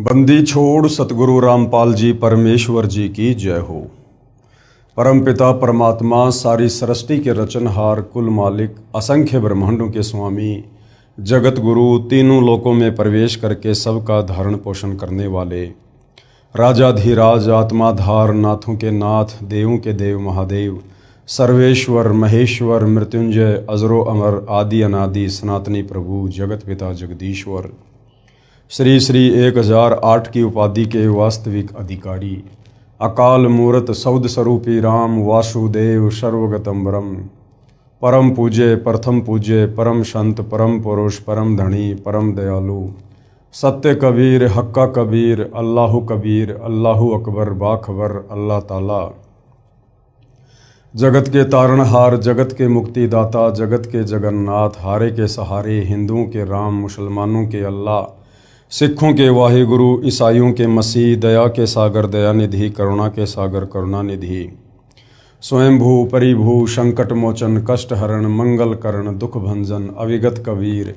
बंदी छोड़ सतगुरु रामपाल जी परमेश्वर जी की जय हो। परमपिता परमात्मा सारी सृष्टि के रचनहार, कुल मालिक, असंख्य ब्रह्मांडों के स्वामी, जगत गुरु, तीनों लोकों में प्रवेश करके सबका धारण पोषण करने वाले, राजाधिराज, आत्माधार, नाथों के नाथ, देवों के देव महादेव, सर्वेश्वर महेश्वर, मृत्युंजय, अजरो अमर, आदि अनादि, सनातनी प्रभु, जगत पिता जगदीश्वर, श्री श्री 1008 की उपाधि के वास्तविक अधिकारी, अकाल मूरत सौद स्वरूपी राम वासुदेव सर्वगतम ब्रह्म, परम पूज्य, प्रथम पूज्य, परम संत, परम पुरुष, परम धनी, परम दयालु, सत्य कबीर, हक्का कबीर, अल्लाहु कबीर, अल्लाहु अकबर, बाखबर, अल्लाह ताला, जगत के तारणहार, जगत के मुक्तिदाता, जगत के जगन्नाथ, हारे के सहारे, हिंदुओं के राम, मुसलमानों के अल्लाह, सिखों के वाहिगुरु, ईसाइयों के मसीह, दया के सागर दयानिधि, करुणा के सागर करुणानिधि, स्वयंभू परिभू, संकट मोचन, कष्ट हरण, मंगल करण, दुख भंजन, अविगत कबीर,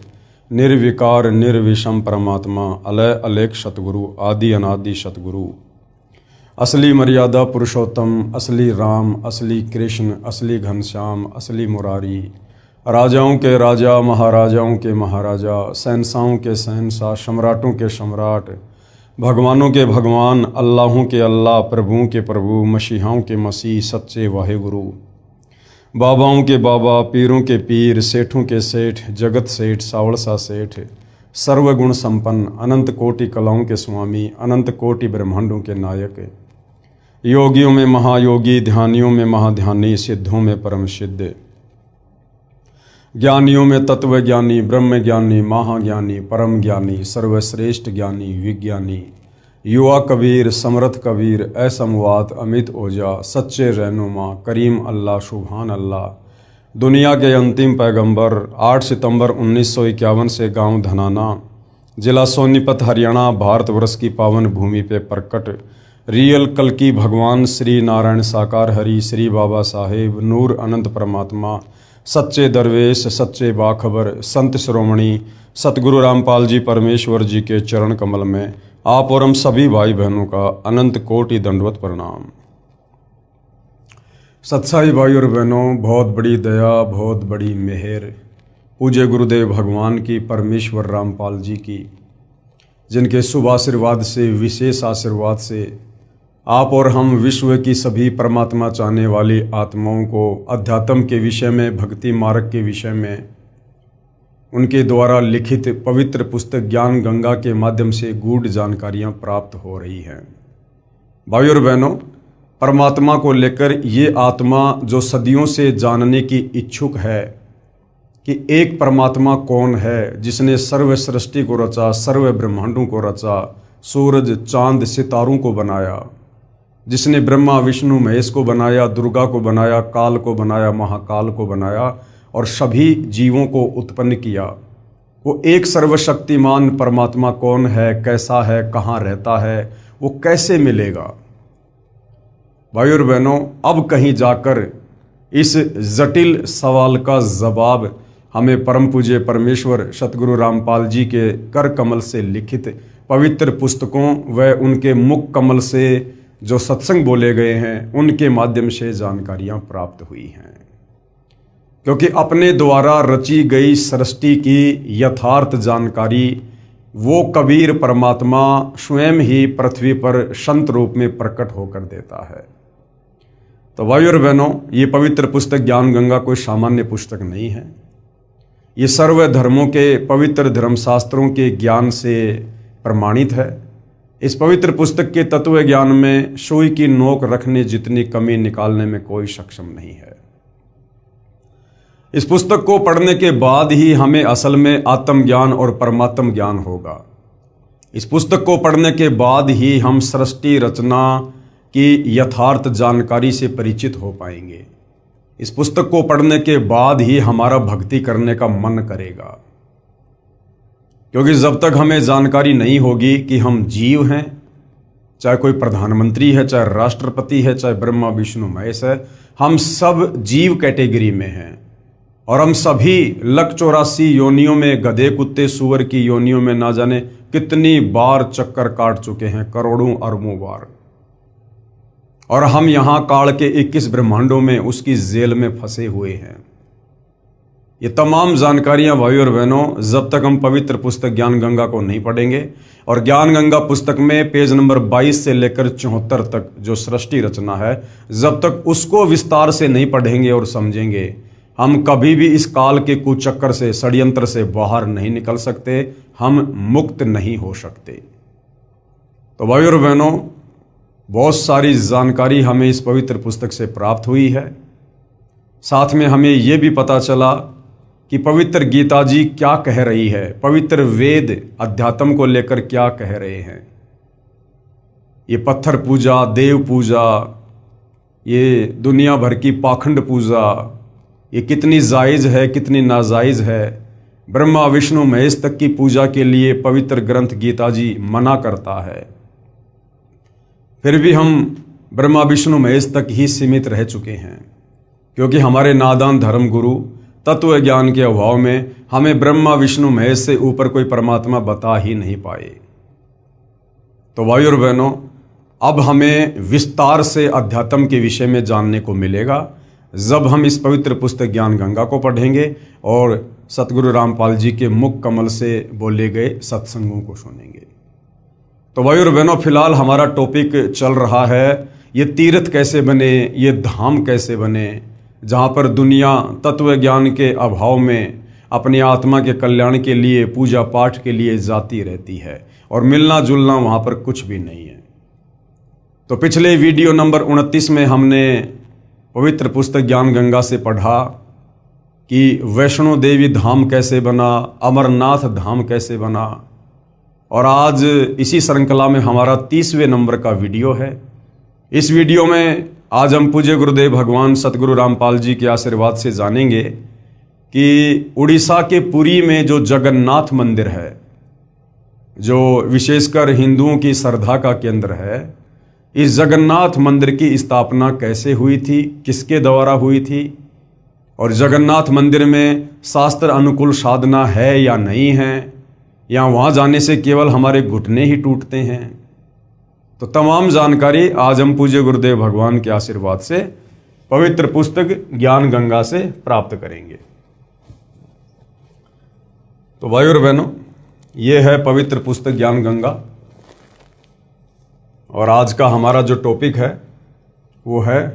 निर्विकार निर्विषम परमात्मा, अलय अलेख सतगुरु, आदि अनादि सतगुरु, असली मर्यादा पुरुषोत्तम, असली राम, असली कृष्ण, असली घनश्याम, असली मुरारी, राजाओं के राजा, महाराजाओं के महाराजा, शहंशाहों के शहंशाह, सम्राटों के सम्राट, भगवानों के भगवान, अल्लाहों के अल्लाह, प्रभुओं के प्रभु, मसीहाओं के मसीह, सच्चे वाहिगुरु, बाबाओं के बाबा, पीरों के पीर, सेठों के सेठ, जगत सेठ, सावड़सा सेठ, सर्वगुण संपन्न, अनंत कोटि कलाओं के स्वामी, अनंत कोटि ब्रह्मांडों के नायक, योगियों में महायोगी, ध्यानियों में महाध्यानी, सिद्धों में परम सिद्ध, ज्ञानियों में तत्व ज्ञानी, ब्रह्म ज्ञानी, महाज्ञानी, परम ज्ञानी, सर्वश्रेष्ठ ज्ञानी, विज्ञानी, युवा कबीर, समर्थ कबीर, असमवात, अमित ओजा, सच्चे रहनुमा, करीम अल्लाह, सुभान अल्लाह, दुनिया के अंतिम पैगंबर, 8 सितंबर 1951 से गांव धनाना, जिला सोनीपत, हरियाणा, भारतवर्ष की पावन भूमि पे प्रकट रियल कल्कि भगवान श्री नारायण साकार हरि, श्री बाबा साहेब, नूर अनंत परमात्मा, सच्चे दरवेश, सच्चे बाखबर, संत श्रोमणी सतगुरु रामपाल जी परमेश्वर जी के चरण कमल में आप और हम सभी भाई बहनों का अनंत कोटि दंडवत प्रणाम। सत्साई भाई और बहनों, बहुत बड़ी दया, बहुत बड़ी मेहर पूज्य गुरुदेव भगवान की, परमेश्वर रामपाल जी की, जिनके शुभ आशीर्वाद से, विशेष आशीर्वाद से आप और हम विश्व की सभी परमात्मा चाहने वाली आत्माओं को अध्यात्म के विषय में, भक्ति मार्ग के विषय में उनके द्वारा लिखित पवित्र पुस्तक ज्ञान गंगा के माध्यम से गूढ़ जानकारियां प्राप्त हो रही हैं। भाई और बहनों, परमात्मा को लेकर ये आत्मा जो सदियों से जानने की इच्छुक है कि एक परमात्मा कौन है, जिसने सर्व सृष्टि को रचा, सर्व ब्रह्मांडों को रचा, सूरज चांद सितारों को बनाया, जिसने ब्रह्मा विष्णु महेश को बनाया, दुर्गा को बनाया, काल को बनाया, महाकाल को बनाया और सभी जीवों को उत्पन्न किया, वो एक सर्वशक्तिमान परमात्मा कौन है, कैसा है, कहाँ रहता है, वो कैसे मिलेगा। भाई और बहनों, अब कहीं जाकर इस जटिल सवाल का जवाब हमें परम पूज्य परमेश्वर सतगुरु रामपाल जी के कर कमल से लिखित पवित्र पुस्तकों व उनके मुख कमल से जो सत्संग बोले गए हैं उनके माध्यम से जानकारियां प्राप्त हुई हैं। क्योंकि अपने द्वारा रची गई सृष्टि की यथार्थ जानकारी वो कबीर परमात्मा स्वयं ही पृथ्वी पर संत रूप में प्रकट होकर देता है। तो भाई और बहनों, ये पवित्र पुस्तक ज्ञान गंगा कोई सामान्य पुस्तक नहीं है। ये सर्व धर्मों के पवित्र धर्मशास्त्रों के ज्ञान से प्रमाणित है। इस पवित्र पुस्तक के तत्व ज्ञान में सुई की नोक रखने जितनी कमी निकालने में कोई सक्षम नहीं है। इस पुस्तक को पढ़ने के बाद ही हमें असल में आत्मज्ञान और परमात्म ज्ञान होगा। इस पुस्तक को पढ़ने के बाद ही हम सृष्टि रचना की यथार्थ जानकारी से परिचित हो पाएंगे। इस पुस्तक को पढ़ने के बाद ही हमारा भक्ति करने का मन करेगा। क्योंकि जब तक हमें जानकारी नहीं होगी कि हम जीव हैं, चाहे कोई प्रधानमंत्री है, चाहे राष्ट्रपति है, चाहे ब्रह्मा विष्णु महेश है, हम सब जीव कैटेगरी में हैं और हम सभी 184 योनियों में, गधे कुत्ते सूअर की योनियों में ना जाने कितनी बार चक्कर काट चुके हैं, करोड़ों अरबों बार। और हम यहां काल के 21 ब्रह्मांडों में उसकी जेल में फंसे हुए हैं। ये तमाम जानकारियां भाई और बहनों, जब तक हम पवित्र पुस्तक ज्ञान गंगा को नहीं पढ़ेंगे, और ज्ञान गंगा पुस्तक में पेज नंबर 22 से लेकर 74 तक जो सृष्टि रचना है, जब तक उसको विस्तार से नहीं पढ़ेंगे और समझेंगे, हम कभी भी इस काल के कुचक्कर से, षड्यंत्र से बाहर नहीं निकल सकते, हम मुक्त नहीं हो सकते। तो भाई और बहनों, बहुत सारी जानकारी हमें इस पवित्र पुस्तक से प्राप्त हुई है। साथ में हमें यह भी पता चला कि पवित्र गीता जी क्या कह रही है, पवित्र वेद अध्यात्म को लेकर क्या कह रहे हैं। ये पत्थर पूजा, देव पूजा, ये दुनिया भर की पाखंड पूजा, ये कितनी जायज़ है, कितनी नाजायज़ है। ब्रह्मा विष्णु महेश तक की पूजा के लिए पवित्र ग्रंथ गीता जी मना करता है, फिर भी हम ब्रह्मा विष्णु महेश तक ही सीमित रह चुके हैं, क्योंकि हमारे नादान धर्म गुरु तत्व ज्ञान के अभाव में हमें ब्रह्मा विष्णु महेश से ऊपर कोई परमात्मा बता ही नहीं पाए। तो भाई और बहनों, अब हमें विस्तार से अध्यात्म के विषय में जानने को मिलेगा जब हम इस पवित्र पुस्तक ज्ञान गंगा को पढ़ेंगे और सतगुरु रामपाल जी के मुख कमल से बोले गए सत्संगों को सुनेंगे। तो भाई और बहनों, फिलहाल हमारा टॉपिक चल रहा है, ये तीर्थ कैसे बने, ये धाम कैसे बने, जहाँ पर दुनिया तत्व ज्ञान के अभाव में अपनी आत्मा के कल्याण के लिए, पूजा पाठ के लिए जाती रहती है, और मिलना जुलना वहाँ पर कुछ भी नहीं है। तो पिछले वीडियो नंबर 29 में हमने पवित्र पुस्तक ज्ञान गंगा से पढ़ा कि वैष्णो देवी धाम कैसे बना, अमरनाथ धाम कैसे बना, और आज इसी श्रृंखला में हमारा 30वें नंबर का वीडियो है। इस वीडियो में आज हम पूज्य गुरुदेव भगवान सतगुरु रामपाल जी के आशीर्वाद से जानेंगे कि उड़ीसा के पुरी में जो जगन्नाथ मंदिर है, जो विशेषकर हिंदुओं की श्रद्धा का केंद्र है, इस जगन्नाथ मंदिर की स्थापना कैसे हुई थी, किसके द्वारा हुई थी, और जगन्नाथ मंदिर में शास्त्र अनुकूल साधना है या नहीं है, या वहाँ जाने से केवल हमारे घुटने ही टूटते हैं। तो तमाम जानकारी आज हम पूज्य गुरुदेव भगवान के आशीर्वाद से पवित्र पुस्तक ज्ञान गंगा से प्राप्त करेंगे। तो भाई और बहनों, ये है पवित्र पुस्तक ज्ञान गंगा, और आज का हमारा जो टॉपिक है वो है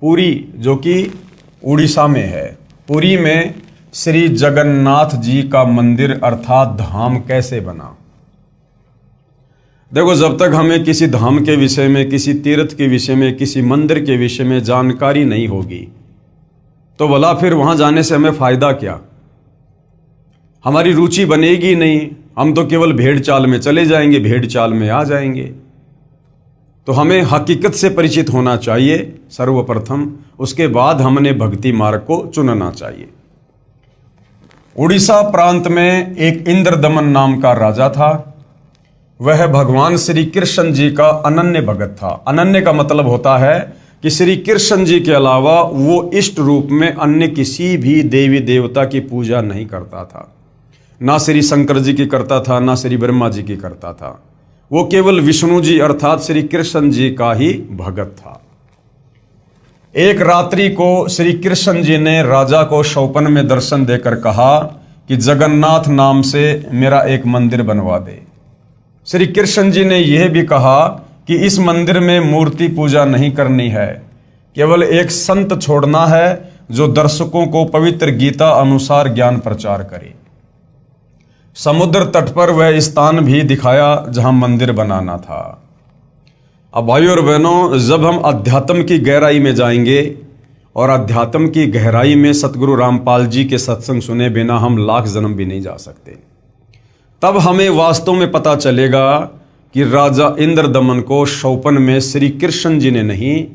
पुरी, जो कि उड़ीसा में है। पुरी में श्री जगन्नाथ जी का मंदिर अर्थात धाम कैसे बना। देखो, जब तक हमें किसी धाम के विषय में, किसी तीर्थ के विषय में, किसी मंदिर के विषय में जानकारी नहीं होगी, तो भला फिर वहां जाने से हमें फायदा क्या। हमारी रुचि बनेगी नहीं, हम तो केवल भेड़ चाल में चले जाएंगे, भेड़ चाल में आ जाएंगे। तो हमें हकीकत से परिचित होना चाहिए सर्वप्रथम, उसके बाद हमने भक्ति मार्ग को चुनना चाहिए। उड़ीसा प्रांत में एक इंद्रदमन नाम का राजा था। वह भगवान श्री कृष्ण जी का अनन्य भगत था। अनन्य का मतलब होता है कि श्री कृष्ण जी के अलावा वो इष्ट रूप में अन्य किसी भी देवी देवता की पूजा नहीं करता था। ना श्री शंकर जी की करता था, ना श्री ब्रह्मा जी की करता था। वो केवल विष्णु जी अर्थात श्री कृष्ण जी का ही भगत था। एक रात्रि को श्री कृष्ण जी ने राजा को स्वप्न में दर्शन देकर कहा कि जगन्नाथ नाम से मेरा एक मंदिर बनवा दे। श्री कृष्ण जी ने यह भी कहा कि इस मंदिर में मूर्ति पूजा नहीं करनी है, केवल एक संत छोड़ना है जो दर्शकों को पवित्र गीता अनुसार ज्ञान प्रचार करे। समुद्र तट पर वह स्थान भी दिखाया जहां मंदिर बनाना था। अब भाई और बहनों, जब हम अध्यात्म की गहराई में जाएंगे, और अध्यात्म की गहराई में सतगुरु रामपाल जी के सत्संग सुने बिना हम लाख जन्म भी नहीं जा सकते, तब हमें वास्तव में पता चलेगा कि राजा इंद्रदमन को स्वप्न में श्री कृष्ण जी ने नहीं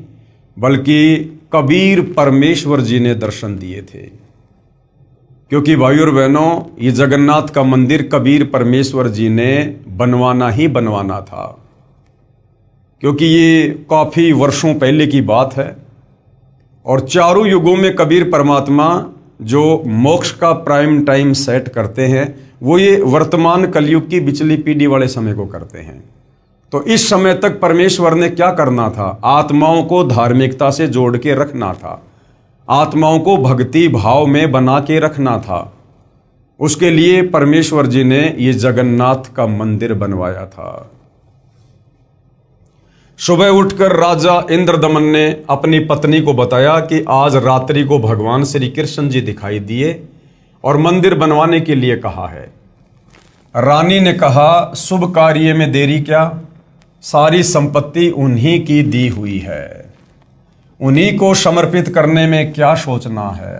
बल्कि कबीर परमेश्वर जी ने दर्शन दिए थे। क्योंकि भाई और बहनों, ये जगन्नाथ का मंदिर कबीर परमेश्वर जी ने बनवाना ही बनवाना था, क्योंकि ये काफ़ी वर्षों पहले की बात है। और चारों युगों में कबीर परमात्मा जो मोक्ष का प्राइम टाइम सेट करते हैं, वो ये वर्तमान कलयुग की बिचली पीढ़ी वाले समय को करते हैं। तो इस समय तक परमेश्वर ने क्या करना था? आत्माओं को धार्मिकता से जोड़ के रखना था, आत्माओं को भक्ति भाव में बना के रखना था। उसके लिए परमेश्वर जी ने ये जगन्नाथ का मंदिर बनवाया था। सुबह उठकर राजा इंद्रदमन ने अपनी पत्नी को बताया कि आज रात्रि को भगवान श्री कृष्ण जी दिखाई दिए और मंदिर बनवाने के लिए कहा है। रानी ने कहा, शुभ कार्य में देरी क्या, सारी संपत्ति उन्हीं की दी हुई है, उन्हीं को समर्पित करने में क्या सोचना है।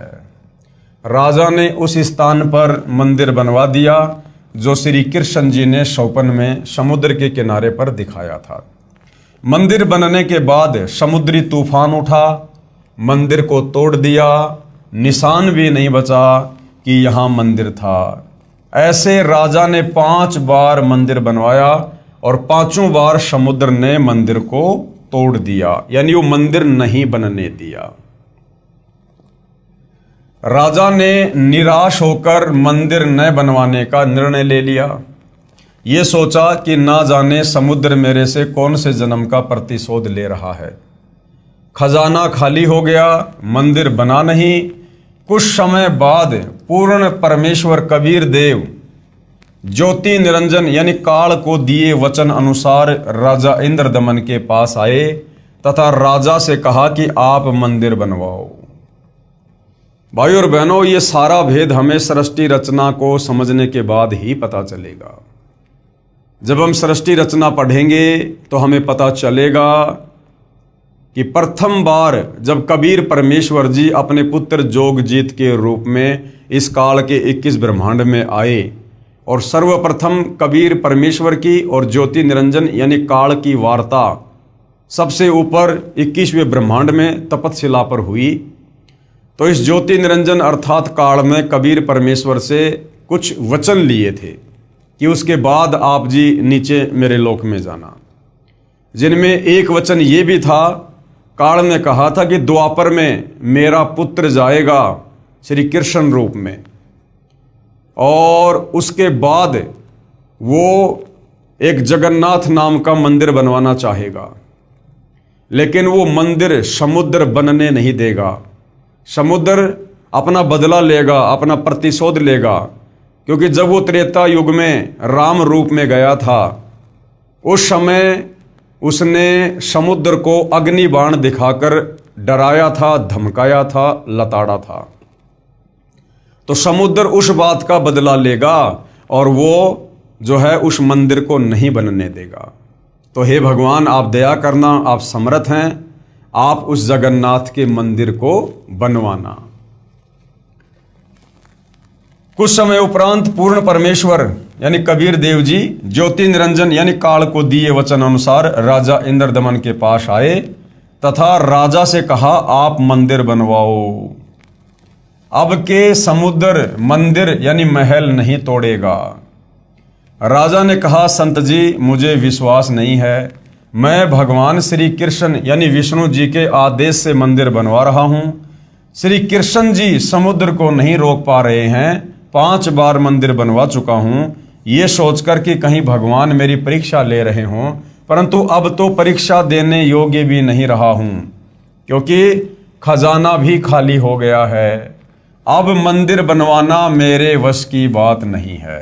राजा ने उस स्थान पर मंदिर बनवा दिया जो श्री कृष्ण जी ने स्वप्न में समुद्र के किनारे पर दिखाया था। मंदिर बनने के बाद समुद्री तूफान उठा, मंदिर को तोड़ दिया, निशान भी नहीं बचा कि यहाँ मंदिर था। ऐसे राजा ने 5 बार मंदिर बनवाया और 5 बार समुद्र ने मंदिर को तोड़ दिया, यानी वो मंदिर नहीं बनने दिया। राजा ने निराश होकर मंदिर न बनवाने का निर्णय ले लिया। ये सोचा कि ना जाने समुद्र मेरे से कौन से जन्म का प्रतिशोध ले रहा है। खजाना खाली हो गया, मंदिर बना नहीं। कुछ समय बाद पूर्ण परमेश्वर कबीर देव ज्योति निरंजन यानी काल को दिए वचन अनुसार राजा इंद्रदमन के पास आए तथा राजा से कहा कि आप मंदिर बनवाओ। भाइयों और बहनों, ये सारा भेद हमें सृष्टि रचना को समझने के बाद ही पता चलेगा। जब हम सृष्टि रचना पढ़ेंगे तो हमें पता चलेगा कि प्रथम बार जब कबीर परमेश्वर जी अपने पुत्र जोगजीत के रूप में इस काल के 21 ब्रह्मांड में आए और सर्वप्रथम कबीर परमेश्वर की और ज्योति निरंजन यानी काल की वार्ता सबसे ऊपर 21वें ब्रह्मांड में तपतशिला पर हुई, तो इस ज्योति निरंजन अर्थात काल में कबीर परमेश्वर से कुछ वचन लिए थे कि उसके बाद आप जी नीचे मेरे लोक में जाना, जिनमें एक वचन ये भी था, काल ने कहा था कि द्वापर में मेरा पुत्र जाएगा श्री कृष्ण रूप में, और उसके बाद वो एक जगन्नाथ नाम का मंदिर बनवाना चाहेगा, लेकिन वो मंदिर समुद्र बनने नहीं देगा। समुद्र अपना बदला लेगा, अपना प्रतिशोध लेगा, क्योंकि जब वो त्रेता युग में राम रूप में गया था उस समय उसने समुद्र को अग्नि बाण दिखाकर डराया था, धमकाया था, लताड़ा था। तो समुद्र उस बात का बदला लेगा और वो जो है उस मंदिर को नहीं बनने देगा। तो हे भगवान, आप दया करना, आप समर्थ हैं, आप उस जगन्नाथ के मंदिर को बनवाना। कुछ समय उपरांत पूर्ण परमेश्वर यानी कबीर देव जी ज्योति निरंजन यानी काल को दिए वचन अनुसार राजा इंद्रदमन के पास आए तथा राजा से कहा, आप मंदिर बनवाओ। अब के समुद्र मंदिर यानी महल नहीं तोड़ेगा। राजा ने कहा, संत जी मुझे विश्वास नहीं है, मैं भगवान श्री कृष्ण यानी विष्णु जी के आदेश से मंदिर बनवा रहा हूं। श्री कृष्ण जी समुद्र को नहीं रोक पा रहे हैं, 5 बार मंदिर बनवा चुका हूं, ये सोचकर कि कहीं भगवान मेरी परीक्षा ले रहे हों, परंतु अब तो परीक्षा देने योग्य भी नहीं रहा हूं, क्योंकि खजाना भी खाली हो गया है। अब मंदिर बनवाना मेरे वश की बात नहीं है।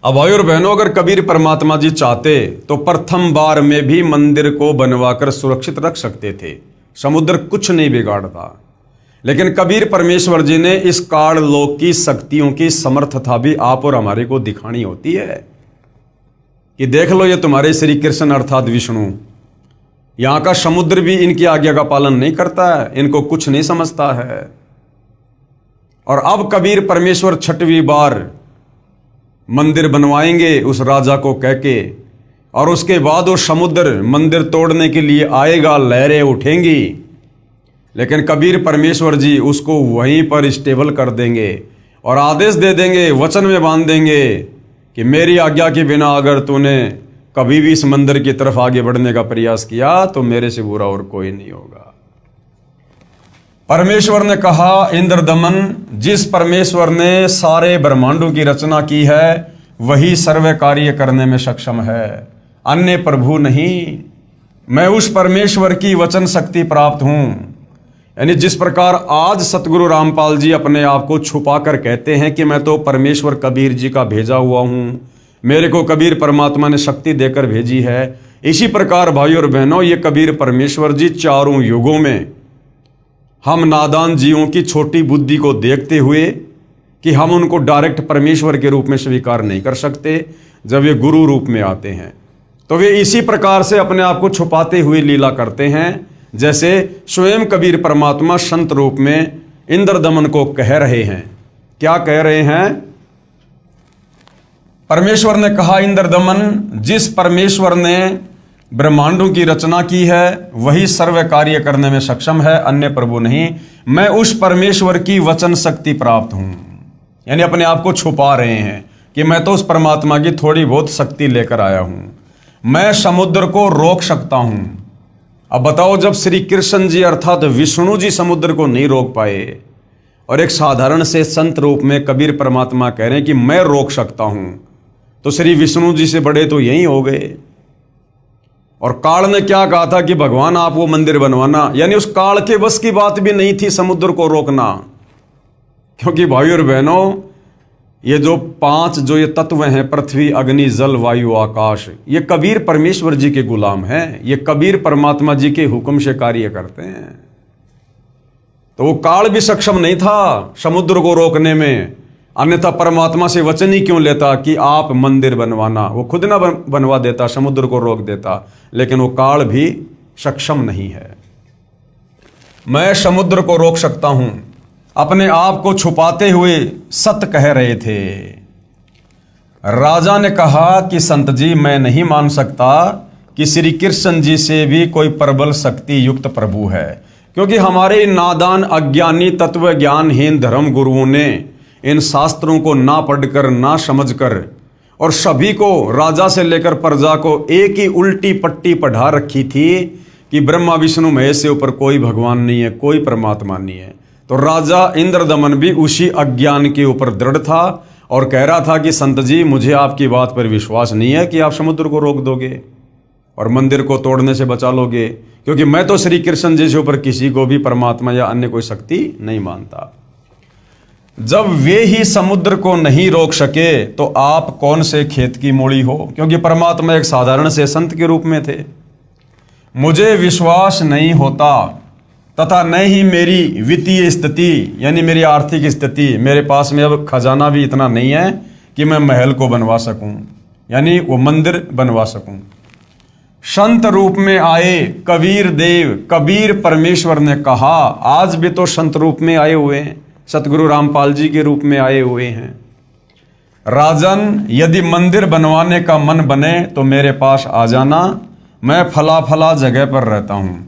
अब भाइयों और बहनों, अगर कबीर परमात्मा जी चाहते तो प्रथम बार में भी मंदिर को बनवाकर सुरक्षित रख सकते थे, समुद्र कुछ नहीं बिगाड़ता। लेकिन कबीर परमेश्वर जी ने इस काल लोक की शक्तियों की समर्थता भी आप और हमारे को दिखानी होती है कि देख लो, ये तुम्हारे श्री कृष्ण अर्थात विष्णु, यहाँ का समुद्र भी इनकी आज्ञा का पालन नहीं करता है, इनको कुछ नहीं समझता है। और अब कबीर परमेश्वर 6वीं बार मंदिर बनवाएंगे उस राजा को कह के, और उसके बाद वो समुद्र मंदिर तोड़ने के लिए आएगा, लहरें उठेंगी, लेकिन कबीर परमेश्वर जी उसको वहीं पर स्टेबल कर देंगे और आदेश दे देंगे, वचन में बांध देंगे कि मेरी आज्ञा के बिना अगर तूने कभी भी इस मंदिर की तरफ आगे बढ़ने का प्रयास किया तो मेरे से बुरा और कोई नहीं होगा। परमेश्वर ने कहा, इंद्रदमन, जिस परमेश्वर ने सारे ब्रह्मांडों की रचना की है वही सर्व कार्य करने में सक्षम है, अन्य प्रभु नहीं। मैं उस परमेश्वर की वचन शक्ति प्राप्त हूं। यानी जिस प्रकार आज सतगुरु रामपाल जी अपने आप को छुपा कर कहते हैं कि मैं तो परमेश्वर कबीर जी का भेजा हुआ हूं, मेरे को कबीर परमात्मा ने शक्ति देकर भेजी है, इसी प्रकार भाई और बहनों ये कबीर परमेश्वर जी चारों युगों में हम नादान जीवों की छोटी बुद्धि को देखते हुए कि हम उनको डायरेक्ट परमेश्वर के रूप में स्वीकार नहीं कर सकते, जब ये गुरु रूप में आते हैं तो वे इसी प्रकार से अपने आप को छुपाते हुए लीला करते हैं। जैसे स्वयं कबीर परमात्मा संत रूप में इंद्रदमन को कह रहे हैं। क्या कह रहे हैं? परमेश्वर ने कहा, इंद्रदमन, जिस परमेश्वर ने ब्रह्मांडों की रचना की है वही सर्व कार्य करने में सक्षम है, अन्य प्रभु नहीं। मैं उस परमेश्वर की वचन शक्ति प्राप्त हूं। यानी अपने आप को छुपा रहे हैं कि मैं तो उस परमात्मा की थोड़ी बहुत शक्ति लेकर आया हूं, मैं समुद्र को रोक सकता हूं। अब बताओ, जब श्री कृष्ण जी अर्थात विष्णु जी समुद्र को नहीं रोक पाए और एक साधारण से संत रूप में कबीर परमात्मा कह रहे हैं कि मैं रोक सकता हूं, तो श्री विष्णु जी से बड़े तो यही हो गए। और काल ने क्या कहा था कि भगवान आप वो मंदिर बनवाना, यानी उस काल के बस की बात भी नहीं थी समुद्र को रोकना। क्योंकि भाई और बहनों, ये जो पांच जो ये तत्व हैं, पृथ्वी, अग्नि, जल, वायु, आकाश, ये कबीर परमेश्वर जी के गुलाम हैं, ये कबीर परमात्मा जी के हुक्म से कार्य करते हैं। तो वो काल भी सक्षम नहीं था समुद्र को रोकने में, अन्यथा परमात्मा से वचन ही क्यों लेता कि आप मंदिर बनवाना, वो खुद ना बनवा देता, समुद्र को रोक देता। लेकिन वो काल भी सक्षम नहीं है। मैं समुद्र को रोक सकता हूं, अपने आप को छुपाते हुए सत्य कह रहे थे। राजा ने कहा कि संत जी, मैं नहीं मान सकता कि श्री कृष्ण जी से भी कोई प्रबल शक्ति युक्त प्रभु है, क्योंकि हमारे नादान अज्ञानी तत्व ज्ञानहीन धर्म गुरुओं ने इन शास्त्रों को ना पढ़कर ना समझकर और सभी को, राजा से लेकर प्रजा को, एक ही उल्टी पट्टी पढ़ा रखी थी कि ब्रह्मा विष्णु महेश से ऊपर कोई भगवान नहीं है, कोई परमात्मा नहीं है। तो राजा इंद्रदमन भी उसी अज्ञान के ऊपर दृढ़ था और कह रहा था कि संत जी, मुझे आपकी बात पर विश्वास नहीं है कि आप समुद्र को रोक दोगे और मंदिर को तोड़ने से बचा लोगे, क्योंकि मैं तो श्री कृष्ण जी से ऊपर किसी को भी परमात्मा या अन्य कोई शक्ति नहीं मानता। जब वे ही समुद्र को नहीं रोक सके तो आप कौन से खेत की मूली हो, क्योंकि परमात्मा एक साधारण से संत के रूप में थे। मुझे विश्वास नहीं होता तथा न ही मेरी वित्तीय स्थिति यानी मेरी आर्थिक स्थिति, मेरे पास में अब खजाना भी इतना नहीं है कि मैं महल को बनवा सकूं, यानी वो मंदिर बनवा सकूं। संत रूप में आए कबीर देव, कबीर परमेश्वर ने कहा, आज भी तो संत रूप में आए हुए हैं, सतगुरु रामपाल जी के रूप में आए हुए हैं। राजन, यदि मंदिर बनवाने का मन बने तो मेरे पास आ जाना, मैं फला फला जगह पर रहता हूं।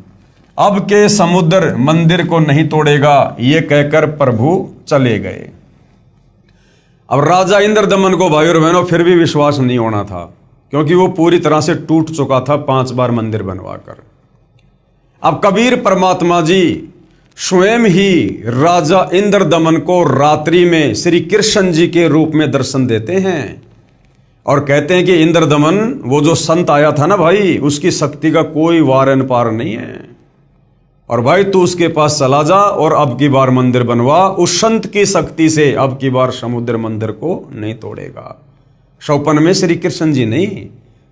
अब के समुद्र मंदिर को नहीं तोड़ेगा, ये कहकर प्रभु चले गए। अब राजा इंद्रदमन को भाई और बहनों फिर भी विश्वास नहीं होना था, क्योंकि वो पूरी तरह से टूट चुका था 5 बार मंदिर बनवाकर। अब कबीर परमात्मा जी स्वयं ही राजा इंद्रदमन को रात्रि में श्री कृष्ण जी के रूप में दर्शन देते हैं और कहते हैं कि इंद्रदमन, वो जो संत आया था ना भाई, उसकी शक्ति का कोई वार पार नहीं है, और भाई तू उसके पास चला जा और अब की बार मंदिर बनवा, उस संत की शक्ति से अब की बार समुद्र मंदिर को नहीं तोड़ेगा। स्वप्न में श्री कृष्ण जी नहीं,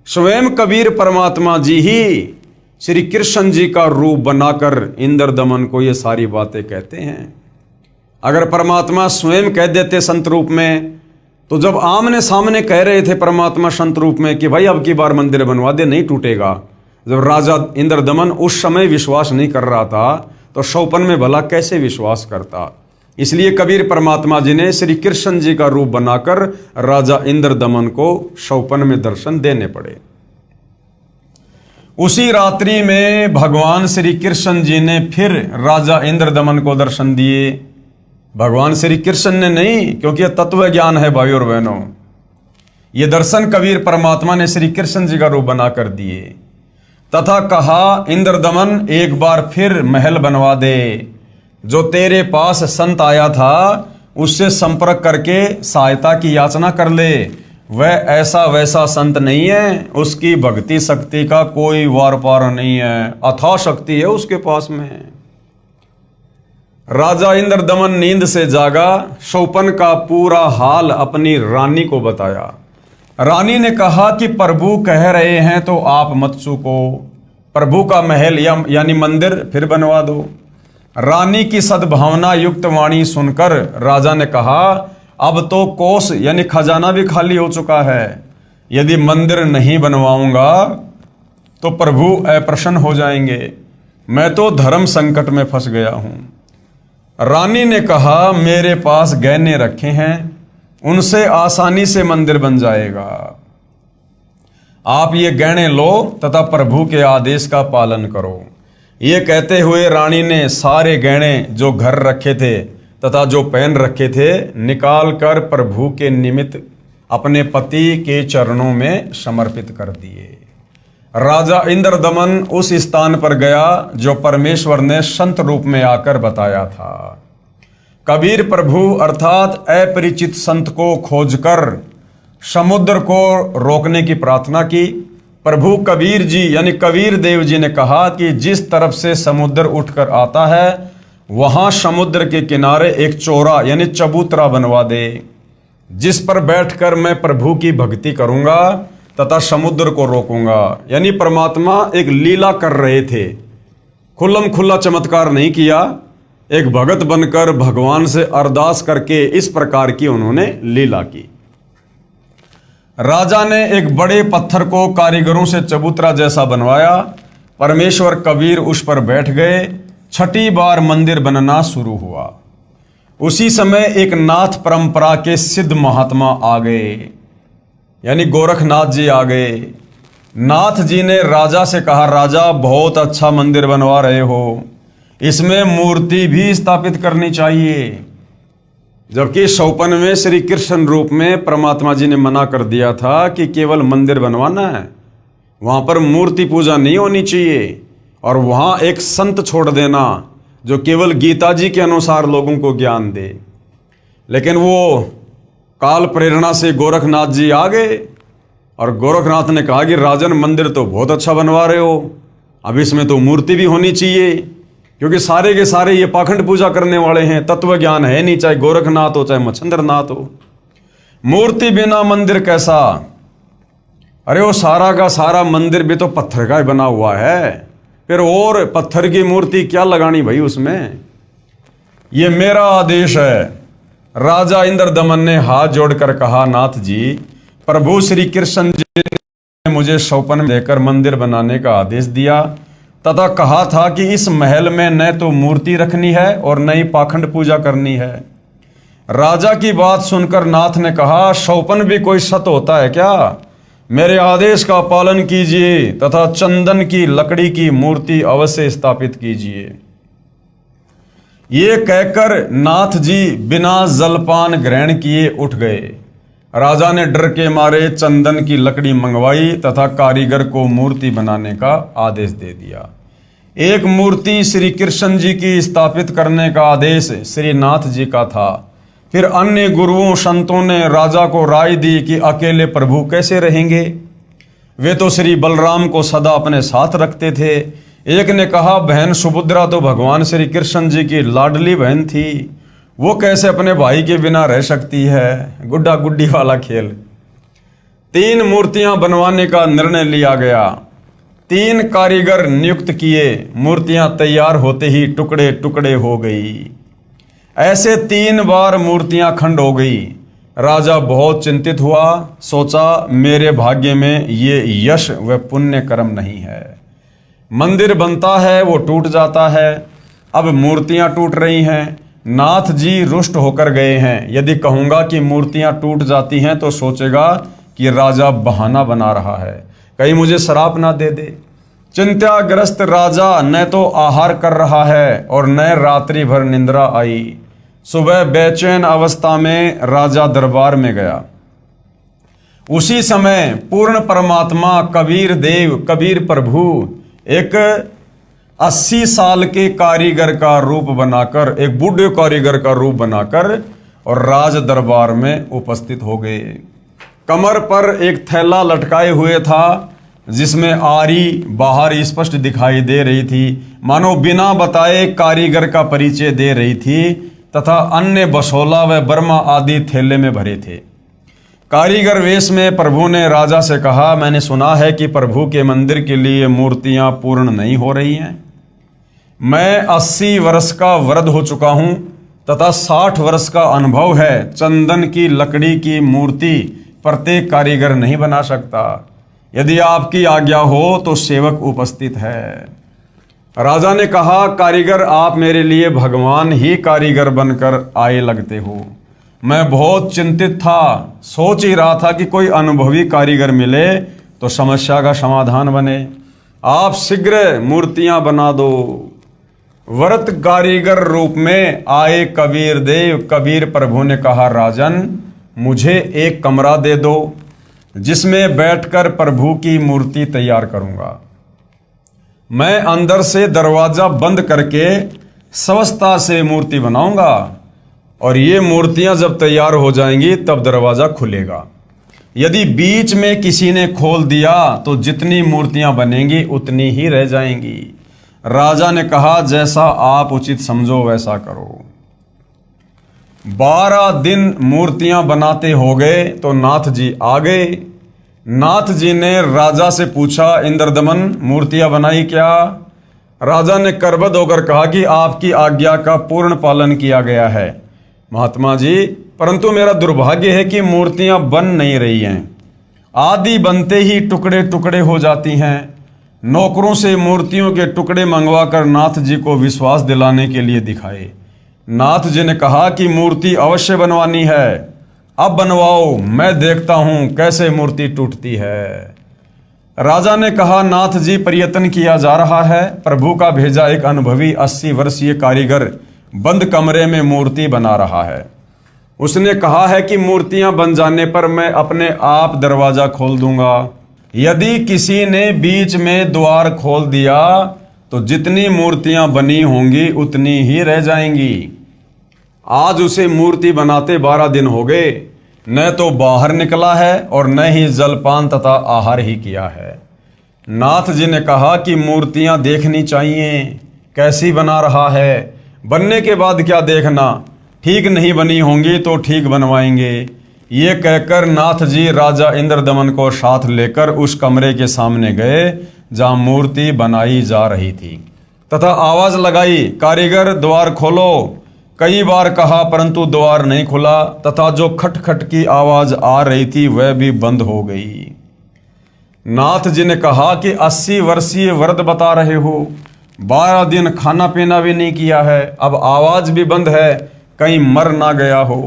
स्वयं कबीर परमात्मा जी ही श्री कृष्ण जी का रूप बनाकर इंद्रदमन को ये सारी बातें कहते हैं। अगर परमात्मा स्वयं कह देते संत रूप में, तो जब आमने सामने कह रहे थे परमात्मा संत रूप में कि भाई अब की बार मंदिर बनवा दे, नहीं टूटेगा, जब राजा इंद्रदमन उस समय विश्वास नहीं कर रहा था, तो स्वप्न में भला कैसे विश्वास करता। इसलिए कबीर परमात्मा जी ने श्री कृष्ण जी का रूप बनाकर राजा इंद्रदमन को स्वप्न में दर्शन देने पड़े। उसी रात्रि में भगवान श्री कृष्ण जी ने फिर राजा इंद्रदमन को दर्शन दिए। भगवान श्री कृष्ण ने नहीं, क्योंकि यह तत्व ज्ञान है भाई और बहनों। ये दर्शन कबीर परमात्मा ने श्री कृष्ण जी का रूप बनाकर दिए तथा कहा, इंद्रदमन एक बार फिर महल बनवा दे, जो तेरे पास संत आया था उससे संपर्क करके सहायता की याचना कर ले। वह ऐसा वैसा संत नहीं है, उसकी भक्ति शक्ति का कोई वार पार नहीं है, अथाह शक्ति है उसके पास में। राजा इंद्रदमन नींद से जागा, शौपन का पूरा हाल अपनी रानी को बताया। रानी ने कहा कि प्रभु कह रहे हैं तो आप मत चूको, प्रभु का महल यानी मंदिर फिर बनवा दो। रानी की सद्भावना युक्त वाणी सुनकर राजा ने कहा, अब तो कोष यानी खजाना भी खाली हो चुका है, यदि मंदिर नहीं बनवाऊंगा तो प्रभु अप्रसन्न हो जाएंगे, मैं तो धर्म संकट में फंस गया हूं। रानी ने कहा, मेरे पास गहने रखे हैं, उनसे आसानी से मंदिर बन जाएगा, आप ये गहने लो तथा प्रभु के आदेश का पालन करो। ये कहते हुए रानी ने सारे गहने जो घर रखे थे तथा जो पहन रखे थे निकाल कर प्रभु के निमित्त अपने पति के चरणों में समर्पित कर दिए। राजा इंद्रदमन उस स्थान पर गया जो परमेश्वर ने संत रूप में आकर बताया था। कबीर प्रभु अर्थात अपरिचित संत को खोजकर समुद्र को रोकने की प्रार्थना की। प्रभु कबीर जी यानी कबीर देव जी ने कहा कि जिस तरफ से समुद्र उठकर आता है वहां समुद्र के किनारे एक चौरा यानी चबूतरा बनवा दे, जिस पर बैठकर मैं प्रभु की भक्ति करूंगा तथा समुद्र को रोकूंगा। यानी परमात्मा एक लीला कर रहे थे, खुल्लम खुल्ला चमत्कार नहीं किया, एक भगत बनकर भगवान से अरदास करके इस प्रकार की उन्होंने लीला की। राजा ने एक बड़े पत्थर को कारीगरों से चबूतरा जैसा बनवाया। परमेश्वर कबीर उस पर बैठ गए। छठी बार मंदिर बनना शुरू हुआ। उसी समय एक नाथ परंपरा के सिद्ध महात्मा आ गए, यानी गोरखनाथ जी आ गए। नाथ जी ने राजा से कहा, राजा बहुत अच्छा मंदिर बनवा रहे हो, इसमें मूर्ति भी स्थापित करनी चाहिए। जबकि शौपन में श्री कृष्ण रूप में परमात्मा जी ने मना कर दिया था कि केवल मंदिर बनवाना है, वहां पर मूर्ति पूजा नहीं होनी चाहिए, और वहां एक संत छोड़ देना जो केवल गीता जी के अनुसार लोगों को ज्ञान दे। लेकिन वो काल प्रेरणा से गोरखनाथ जी आ गए और गोरखनाथ ने कहा कि राजन मंदिर तो बहुत अच्छा बनवा रहे हो, अब इसमें तो मूर्ति भी होनी चाहिए, क्योंकि सारे के सारे ये पाखंड पूजा करने वाले हैं, तत्व ज्ञान है नहीं, चाहे गोरखनाथ हो चाहे मच्छंद्रनाथ हो। मूर्ति बिना मंदिर कैसा? अरे वो सारा का सारा मंदिर भी तो पत्थर का ही बना हुआ है, फिर और पत्थर की मूर्ति क्या लगानी भाई उसमें? ये मेरा आदेश है। राजा इंद्रदमन ने हाथ जोड़कर कहा, नाथ जी, प्रभु श्री कृष्ण जी ने मुझे शौपन देकर मंदिर बनाने का आदेश दिया तथा कहा था कि इस महल में न तो मूर्ति रखनी है और न ही पाखंड पूजा करनी है। राजा की बात सुनकर नाथ ने कहा, शौपन भी कोई सत होता है क्या? मेरे आदेश का पालन कीजिए तथा चंदन की लकड़ी की मूर्ति अवश्य स्थापित कीजिए। ये कहकर नाथ जी बिना जलपान ग्रहण किए उठ गए। राजा ने डर के मारे चंदन की लकड़ी मंगवाई तथा कारीगर को मूर्ति बनाने का आदेश दे दिया। एक मूर्ति श्री कृष्ण जी की स्थापित करने का आदेश श्री नाथ जी का था। फिर अन्य गुरुओं संतों ने राजा को राय दी कि अकेले प्रभु कैसे रहेंगे, वे तो श्री बलराम को सदा अपने साथ रखते थे। एक ने कहा, बहन सुभद्रा तो भगवान श्री कृष्ण जी की लाडली बहन थी, वो कैसे अपने भाई के बिना रह सकती है? गुड्डा गुड्डी वाला खेल। 3 मूर्तियां बनवाने का निर्णय लिया गया। 3 कारीगर नियुक्त किए। मूर्तियां तैयार होते ही टुकड़े टुकड़े हो गई। ऐसे 3 बार मूर्तियां खंड हो गई। राजा बहुत चिंतित हुआ, सोचा मेरे भाग्य में ये यश व पुण्य कर्म नहीं है। मंदिर बनता है वो टूट जाता है, अब मूर्तियां टूट रही हैं। नाथ जी रुष्ट होकर गए हैं। यदि कहूंगा कि मूर्तियां टूट जाती हैं तो सोचेगा कि राजा बहाना बना रहा है, कहीं मुझे श्राप ना दे दे। चिंताग्रस्त राजा न तो आहार कर रहा है और न रात्रि भर निंद्रा आई। सुबह बेचैन अवस्था में राजा दरबार में गया। उसी समय पूर्ण परमात्मा कबीर देव कबीर प्रभु एक 80 साल के कारीगर का रूप बनाकर, एक बूढ़े कारीगर का रूप बनाकर और राज दरबार में उपस्थित हो गए। कमर पर एक थैला लटकाए हुए था जिसमें आरी बाहर स्पष्ट दिखाई दे रही थी, मानो बिना बताए कारीगर का परिचय दे रही थी, तथा अन्य बसोला व बर्मा आदि थैले में भरे थे। कारीगर वेश में प्रभु ने राजा से कहा, मैंने सुना है कि प्रभु के मंदिर के लिए मूर्तियां पूर्ण नहीं हो रही हैं। मैं 80 वर्ष का वृद्ध हो चुका हूं तथा 60 वर्ष का अनुभव है। चंदन की लकड़ी की मूर्ति प्रत्येक कारीगर नहीं बना सकता। यदि आपकी आज्ञा हो तो सेवक उपस्थित है। राजा ने कहा, कारीगर आप मेरे लिए भगवान ही कारीगर बनकर आए लगते हो। मैं बहुत चिंतित था, सोच ही रहा था कि कोई अनुभवी कारीगर मिले तो समस्या का समाधान बने। आप शीघ्र मूर्तियां बना दो। व्रत कारीगर रूप में आए कबीर देव। कबीर प्रभु ने कहा, राजन मुझे एक कमरा दे दो जिसमें बैठकर प्रभु की मूर्ति तैयार करूंगा। मैं अंदर से दरवाजा बंद करके स्वच्छता से मूर्ति बनाऊंगा और ये मूर्तियां जब तैयार हो जाएंगी तब दरवाजा खुलेगा। यदि बीच में किसी ने खोल दिया तो जितनी मूर्तियां बनेंगी उतनी ही रह जाएंगी। राजा ने कहा, जैसा आप उचित समझो वैसा करो। 12 दिन मूर्तियां बनाते हो गए तो नाथ जी आ गए। नाथ जी ने राजा से पूछा, इंद्रदमन मूर्तियां बनाई क्या? राजा ने करबद्ध होकर कहा कि आपकी आज्ञा का पूर्ण पालन किया गया है महात्मा जी, परंतु मेरा दुर्भाग्य है कि मूर्तियां बन नहीं रही हैं। आदि बनते ही टुकड़े टुकड़े हो जाती हैं। नौकरों से मूर्तियों के टुकड़े मंगवाकर नाथ जी को विश्वास दिलाने के लिए दिखाए। नाथ जी ने कहा कि मूर्ति अवश्य बनवानी है, अब बनवाओ, मैं देखता हूं कैसे मूर्ति टूटती है। राजा ने कहा, नाथ जी प्रयत्न किया जा रहा है। प्रभु का भेजा एक अनुभवी 80 वर्षीय कारीगर बंद कमरे में मूर्ति बना रहा है। उसने कहा है कि मूर्तियां बन जाने पर मैं अपने आप दरवाजा खोल दूंगा। यदि किसी ने बीच में द्वार खोल दिया तो जितनी मूर्तियां बनी होंगी उतनी ही रह जाएंगी। आज उसे मूर्ति बनाते 12 दिन हो गए, न तो बाहर निकला है और न ही जलपान तथा आहार ही किया है। नाथ जी ने कहा कि मूर्तियां देखनी चाहिए, कैसी बना रहा है, बनने के बाद क्या देखना, ठीक नहीं बनी होंगी तो ठीक बनवाएंगे। ये कहकर नाथ जी राजा इंद्रदमन को साथ लेकर उस कमरे के सामने गए जहां मूर्ति बनाई जा रही थी तथा आवाज लगाई, कारीगर द्वार खोलो। कई बार कहा परंतु द्वार नहीं खुला तथा जो खटखट की आवाज आ रही थी वह भी बंद हो गई। नाथ जी ने कहा कि 80 वर्षीय वृद्ध बता रहे हो, 12 दिन खाना पीना भी नहीं किया है, अब आवाज भी बंद है, कहीं मर ना गया हो।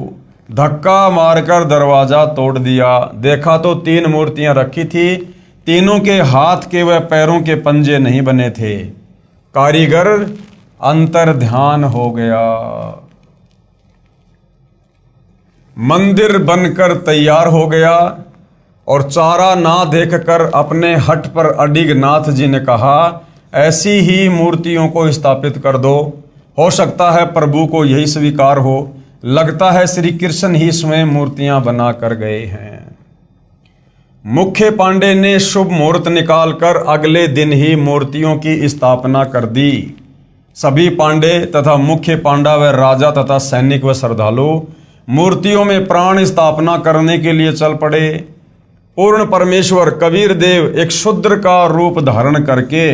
धक्का मारकर दरवाजा तोड़ दिया। देखा तो 3 मूर्तियां रखी थी, तीनों के हाथ के व पैरों के पंजे नहीं बने थे। कारीगर अंतर ध्यान हो गया। मंदिर बनकर तैयार हो गया और चारा ना देखकर अपने हट पर अडिग नाथ जी ने कहा, ऐसी ही मूर्तियों को स्थापित कर दो, हो सकता है प्रभु को यही स्वीकार हो। लगता है श्री कृष्ण ही स्वयं मूर्तियां बना कर गए हैं। मुख्य पांडे ने शुभ मुहूर्त निकालकर अगले दिन ही मूर्तियों की स्थापना कर दी। सभी पांडे तथा मुख्य पांडा व राजा तथा सैनिक व श्रद्धालु मूर्तियों में प्राण स्थापना करने के लिए चल पड़े। पूर्ण परमेश्वर कबीर देव एक शूद्र का रूप धारण करके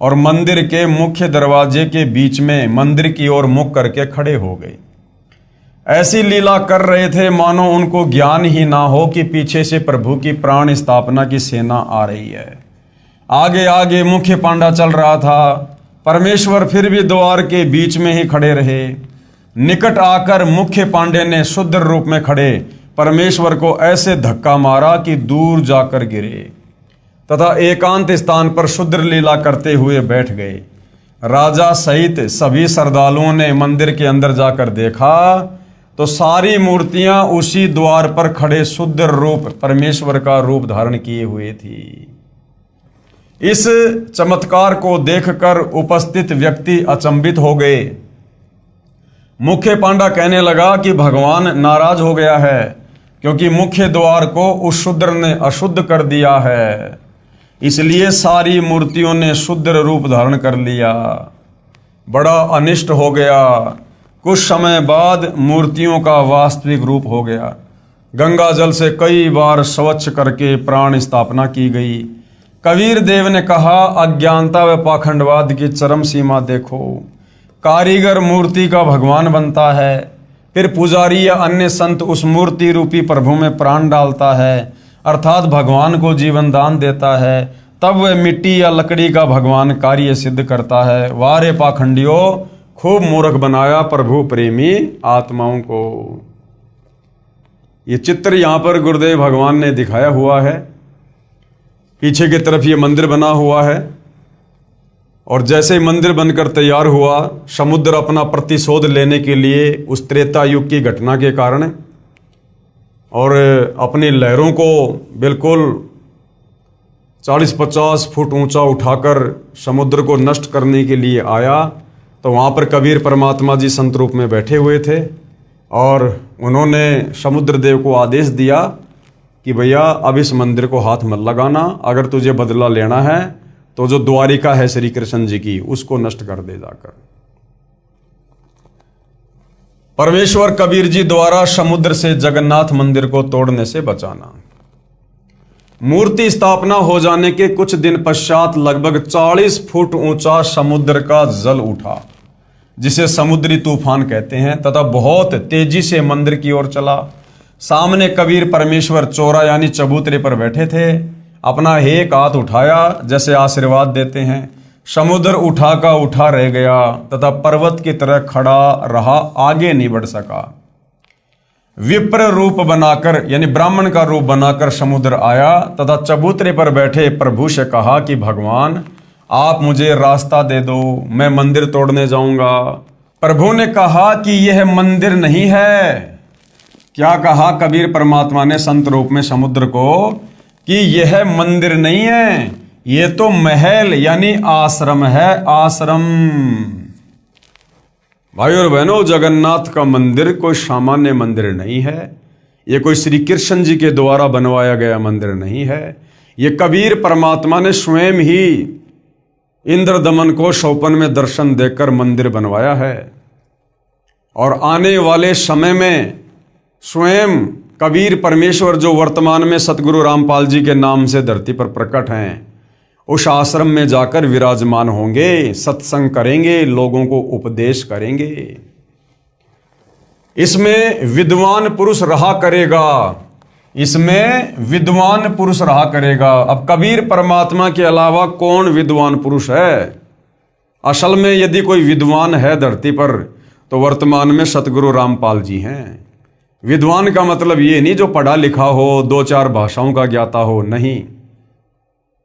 और मंदिर के मुख्य दरवाजे के बीच में मंदिर की ओर मुख करके खड़े हो गए। ऐसी लीला कर रहे थे मानो उनको ज्ञान ही ना हो कि पीछे से प्रभु की प्राण स्थापना की सेना आ रही है। आगे आगे मुख्य पांडा चल रहा था। परमेश्वर फिर भी द्वार के बीच में ही खड़े रहे। निकट आकर मुख्य पांडे ने शुद्र रूप में खड़े परमेश्वर को ऐसे धक्का मारा कि दूर जाकर गिरे तथा एकांत स्थान पर शुद्र लीला करते हुए बैठ गए। राजा सहित सभी श्रद्धालुओं ने मंदिर के अंदर जाकर देखा तो सारी मूर्तियां उसी द्वार पर खड़े शुद्र रूप परमेश्वर का रूप धारण किए हुए थी। इस चमत्कार को देखकर उपस्थित व्यक्ति अचंभित हो गए। मुख्य पांडा कहने लगा कि भगवान नाराज हो गया है, क्योंकि मुख्य द्वार को उस शूद्र ने अशुद्ध कर दिया है, इसलिए सारी मूर्तियों ने शुद्ध रूप धारण कर लिया। बड़ा अनिष्ट हो गया। कुछ समय बाद मूर्तियों का वास्तविक रूप हो गया। गंगा जल से कई बार स्वच्छ करके प्राण स्थापना की गई। कबीर देव ने कहा, अज्ञानता व पाखंडवाद की चरम सीमा देखो। कारीगर मूर्ति का भगवान बनता है, फिर पुजारी या अन्य संत उस मूर्ति रूपी प्रभु में प्राण डालता है, अर्थात भगवान को जीवन दान देता है, तब वह मिट्टी या लकड़ी का भगवान कार्य सिद्ध करता है। वारे पाखंडियों, खूब मूर्ख बनाया प्रभु प्रेमी आत्माओं को। ये चित्र यहां पर गुरुदेव भगवान ने दिखाया हुआ है। पीछे की तरफ ये मंदिर बना हुआ है, और जैसे ही मंदिर बनकर तैयार हुआ, समुद्र अपना प्रतिशोध लेने के लिए उस त्रेता युग की घटना के कारण और अपनी लहरों को बिल्कुल 40-50 फुट ऊंचा उठाकर समुद्र को नष्ट करने के लिए आया, तो वहाँ पर कबीर परमात्मा जी संत रूप में बैठे हुए थे, और उन्होंने समुद्र देव को आदेश दिया कि भैया अब इस मंदिर को हाथ मत लगाना, अगर तुझे बदला लेना है तो जो द्वारिका है श्री कृष्ण जी की, उसको नष्ट कर दे जाकर। परमेश्वर कबीर जी द्वारा समुद्र से जगन्नाथ मंदिर को तोड़ने से बचाना। मूर्ति स्थापना हो जाने के कुछ दिन पश्चात लगभग 40 फुट ऊंचा समुद्र का जल उठा, जिसे समुद्री तूफान कहते हैं, तथा बहुत तेजी से मंदिर की ओर चला। सामने कबीर परमेश्वर चौरा यानी चबूतरे पर बैठे थे। अपना एक हाथ उठाया जैसे आशीर्वाद देते हैं। समुद्र उठा का उठा रह गया तथा पर्वत की तरह खड़ा रहा, आगे नहीं बढ़ सका। विप्र रूप बनाकर यानी ब्राह्मण का रूप बनाकर समुद्र आया तथा चबूतरे पर बैठे प्रभु से कहा कि भगवान, आप मुझे रास्ता दे दो, मैं मंदिर तोड़ने जाऊंगा। प्रभु ने कहा कि यह मंदिर नहीं है। क्या कहा कबीर परमात्मा ने संत रूप में समुद्र को कि यह मंदिर नहीं है, यह तो महल यानी आश्रम है, आश्रम। भाई और बहनों, जगन्नाथ का मंदिर कोई सामान्य मंदिर नहीं है। यह कोई श्री कृष्ण जी के द्वारा बनवाया गया मंदिर नहीं है। यह कबीर परमात्मा ने स्वयं ही इंद्रदमन को स्वप्न में दर्शन देकर मंदिर बनवाया है, और आने वाले समय में स्वयं कबीर परमेश्वर जो वर्तमान में सतगुरु रामपाल जी के नाम से धरती पर प्रकट हैं, उस आश्रम में जाकर विराजमान होंगे, सत्संग करेंगे, लोगों को उपदेश करेंगे। इसमें विद्वान पुरुष रहा करेगा, इसमें विद्वान पुरुष रहा करेगा। अब कबीर परमात्मा के अलावा कौन विद्वान पुरुष है? असल में यदि कोई विद्वान है धरती पर तो वर्तमान में सतगुरु रामपाल जी हैं। विद्वान का मतलब ये नहीं जो पढ़ा लिखा हो, 2-4 भाषाओं का ज्ञाता हो, नहीं।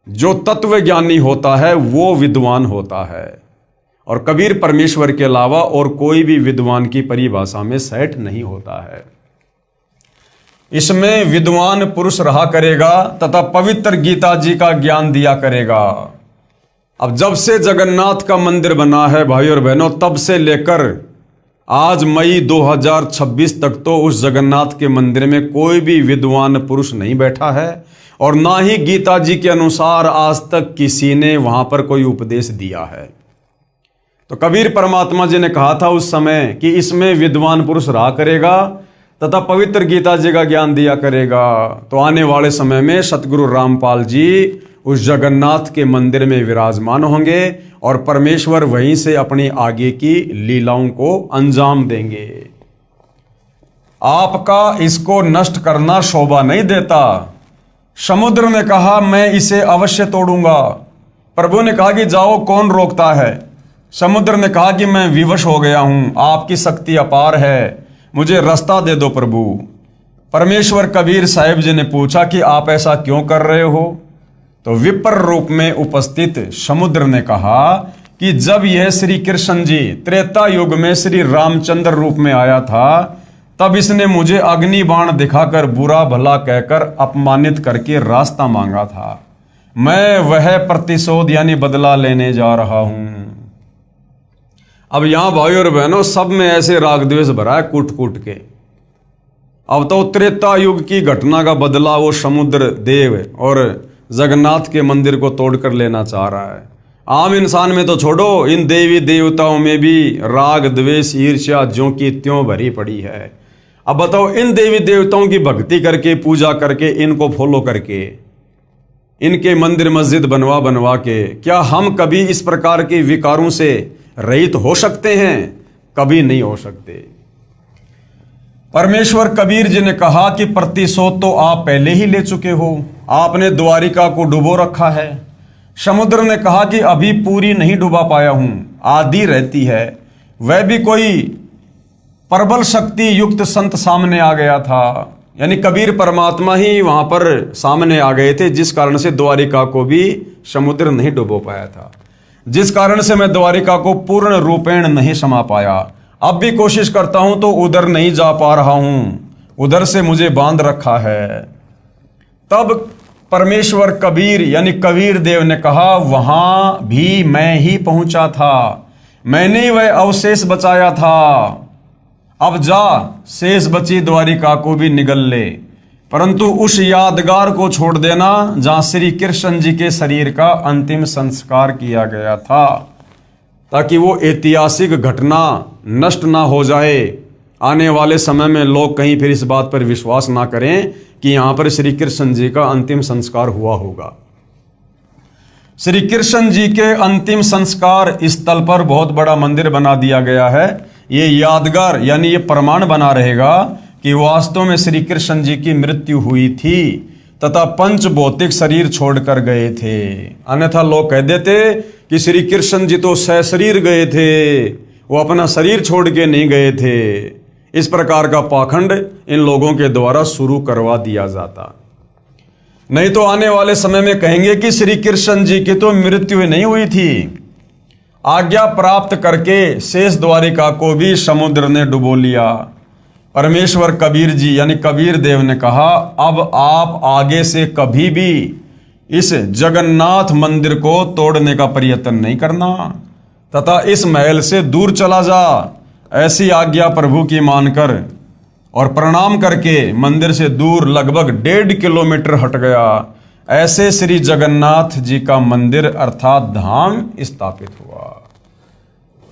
जो तत्व ज्ञानी होता है वो विद्वान होता है, और कबीर परमेश्वर के अलावा और कोई भी विद्वान की परिभाषा में सेट नहीं होता है। इसमें विद्वान पुरुष रहा करेगा तथा पवित्र गीता जी का ज्ञान दिया करेगा। अब जब से जगन्नाथ का मंदिर बना है भाई और बहनों, तब से लेकर आज मई 2026 तक तो उस जगन्नाथ के मंदिर में कोई भी विद्वान पुरुष नहीं बैठा है, और ना ही गीता जी के अनुसार आज तक किसी ने वहां पर कोई उपदेश दिया है। तो कबीर परमात्मा जी ने कहा था उस समय कि इसमें विद्वान पुरुष रहा करेगा तथा पवित्र गीता जी का ज्ञान दिया करेगा। तो आने वाले समय में सतगुरु रामपाल जी उस जगन्नाथ के मंदिर में विराजमान होंगे, और परमेश्वर वहीं से अपनी आगे की लीलाओं को अंजाम देंगे। आपका इसको नष्ट करना शोभा नहीं देता। समुद्र ने कहा मैं इसे अवश्य तोड़ूंगा। प्रभु ने कहा कि जाओ, कौन रोकता है? समुद्र ने कहा कि मैं विवश हो गया हूं, आपकी शक्ति अपार है, मुझे रास्ता दे दो प्रभु। परमेश्वर कबीर साहिब जी ने पूछा कि आप ऐसा क्यों कर रहे हो? तो विपर रूप में उपस्थित समुद्र ने कहा कि जब यह श्री कृष्ण जी त्रेता युग में श्री रामचंद्र रूप में आया था, तब इसने मुझे अग्नि बाण दिखाकर बुरा भला कहकर अपमानित करके रास्ता मांगा था। मैं वह प्रतिशोध यानी बदला लेने जा रहा हूं। अब यहां भाई और बहनों सब में ऐसे राग द्वेष भरा है कूट कूट के। अब तो त्रेता युग की घटना का बदला वो समुद्र देव और जगन्नाथ के मंदिर को तोड़कर लेना चाह रहा है। आम इंसान में तो छोड़ो, इन देवी देवताओं में भी राग द्वेष ईर्ष्या ज्यों की त्यों भरी पड़ी है। अब बताओ, इन देवी देवताओं की भक्ति करके, पूजा करके, इनको फॉलो करके, इनके मंदिर मस्जिद बनवा बनवा के क्या हम कभी इस प्रकार के विकारों से रहित हो सकते हैं? कभी नहीं हो सकते। परमेश्वर कबीर जी ने कहा कि प्रतिशोध तो आप पहले ही ले चुके हो, आपने द्वारिका को डुबो रखा है। समुद्र ने कहा कि अभी पूरी नहीं डुबा पाया हूं, आधी रहती है। वह भी कोई प्रबल शक्ति युक्त संत सामने आ गया था, यानी कबीर परमात्मा ही वहां पर सामने आ गए थे, जिस कारण से द्वारिका को भी समुद्र नहीं डुबो पाया था, जिस कारण से मैं द्वारिका को पूर्ण रूपेण नहीं समा पाया। अब भी कोशिश करता हूं तो उधर नहीं जा पा रहा हूं, उधर से मुझे बांध रखा है। तब परमेश्वर कबीर यानी कबीर देव ने कहा, वहां भी मैं ही पहुंचा था, मैंने ही वह अवशेष बचाया था। अब जा, शेष बची द्वारिका को भी निगल ले, परंतु उस यादगार को छोड़ देना जहां श्री कृष्ण जी के शरीर का अंतिम संस्कार किया गया था, ताकि वो ऐतिहासिक घटना नष्ट ना हो जाए। आने वाले समय में लोग कहीं फिर इस बात पर विश्वास ना करें कि यहां पर श्री कृष्ण जी का अंतिम संस्कार हुआ होगा। श्री कृष्ण जी के अंतिम संस्कार स्थल पर बहुत बड़ा मंदिर बना दिया गया है। ये यादगार यानी ये प्रमाण बना रहेगा कि वास्तव में श्री कृष्ण जी की मृत्यु हुई थी तथा पंच भौतिक शरीर छोड़कर गए थे। अन्यथा लोग कह देते कि श्री कृष्ण जी तो सशरीर गए थे, वो अपना शरीर छोड़ के नहीं गए थे। इस प्रकार का पाखंड इन लोगों के द्वारा शुरू करवा दिया जाता। नहीं तो आने वाले समय में कहेंगे कि श्री कृष्ण जी की तो मृत्यु नहीं हुई थी, आज्ञा प्राप्त करके शेष द्वारिका को भी समुद्र ने डुबो लिया। परमेश्वर कबीर जी यानी कबीर देव ने कहा, अब आप आगे से कभी भी इस जगन्नाथ मंदिर को तोड़ने का प्रयत्न नहीं करना तथा इस महल से दूर चला जा। ऐसी आज्ञा प्रभु की मानकर और प्रणाम करके मंदिर से दूर लगभग 1.5 किलोमीटर हट गया। ऐसे श्री जगन्नाथ जी का मंदिर अर्थात धाम स्थापित हुआ।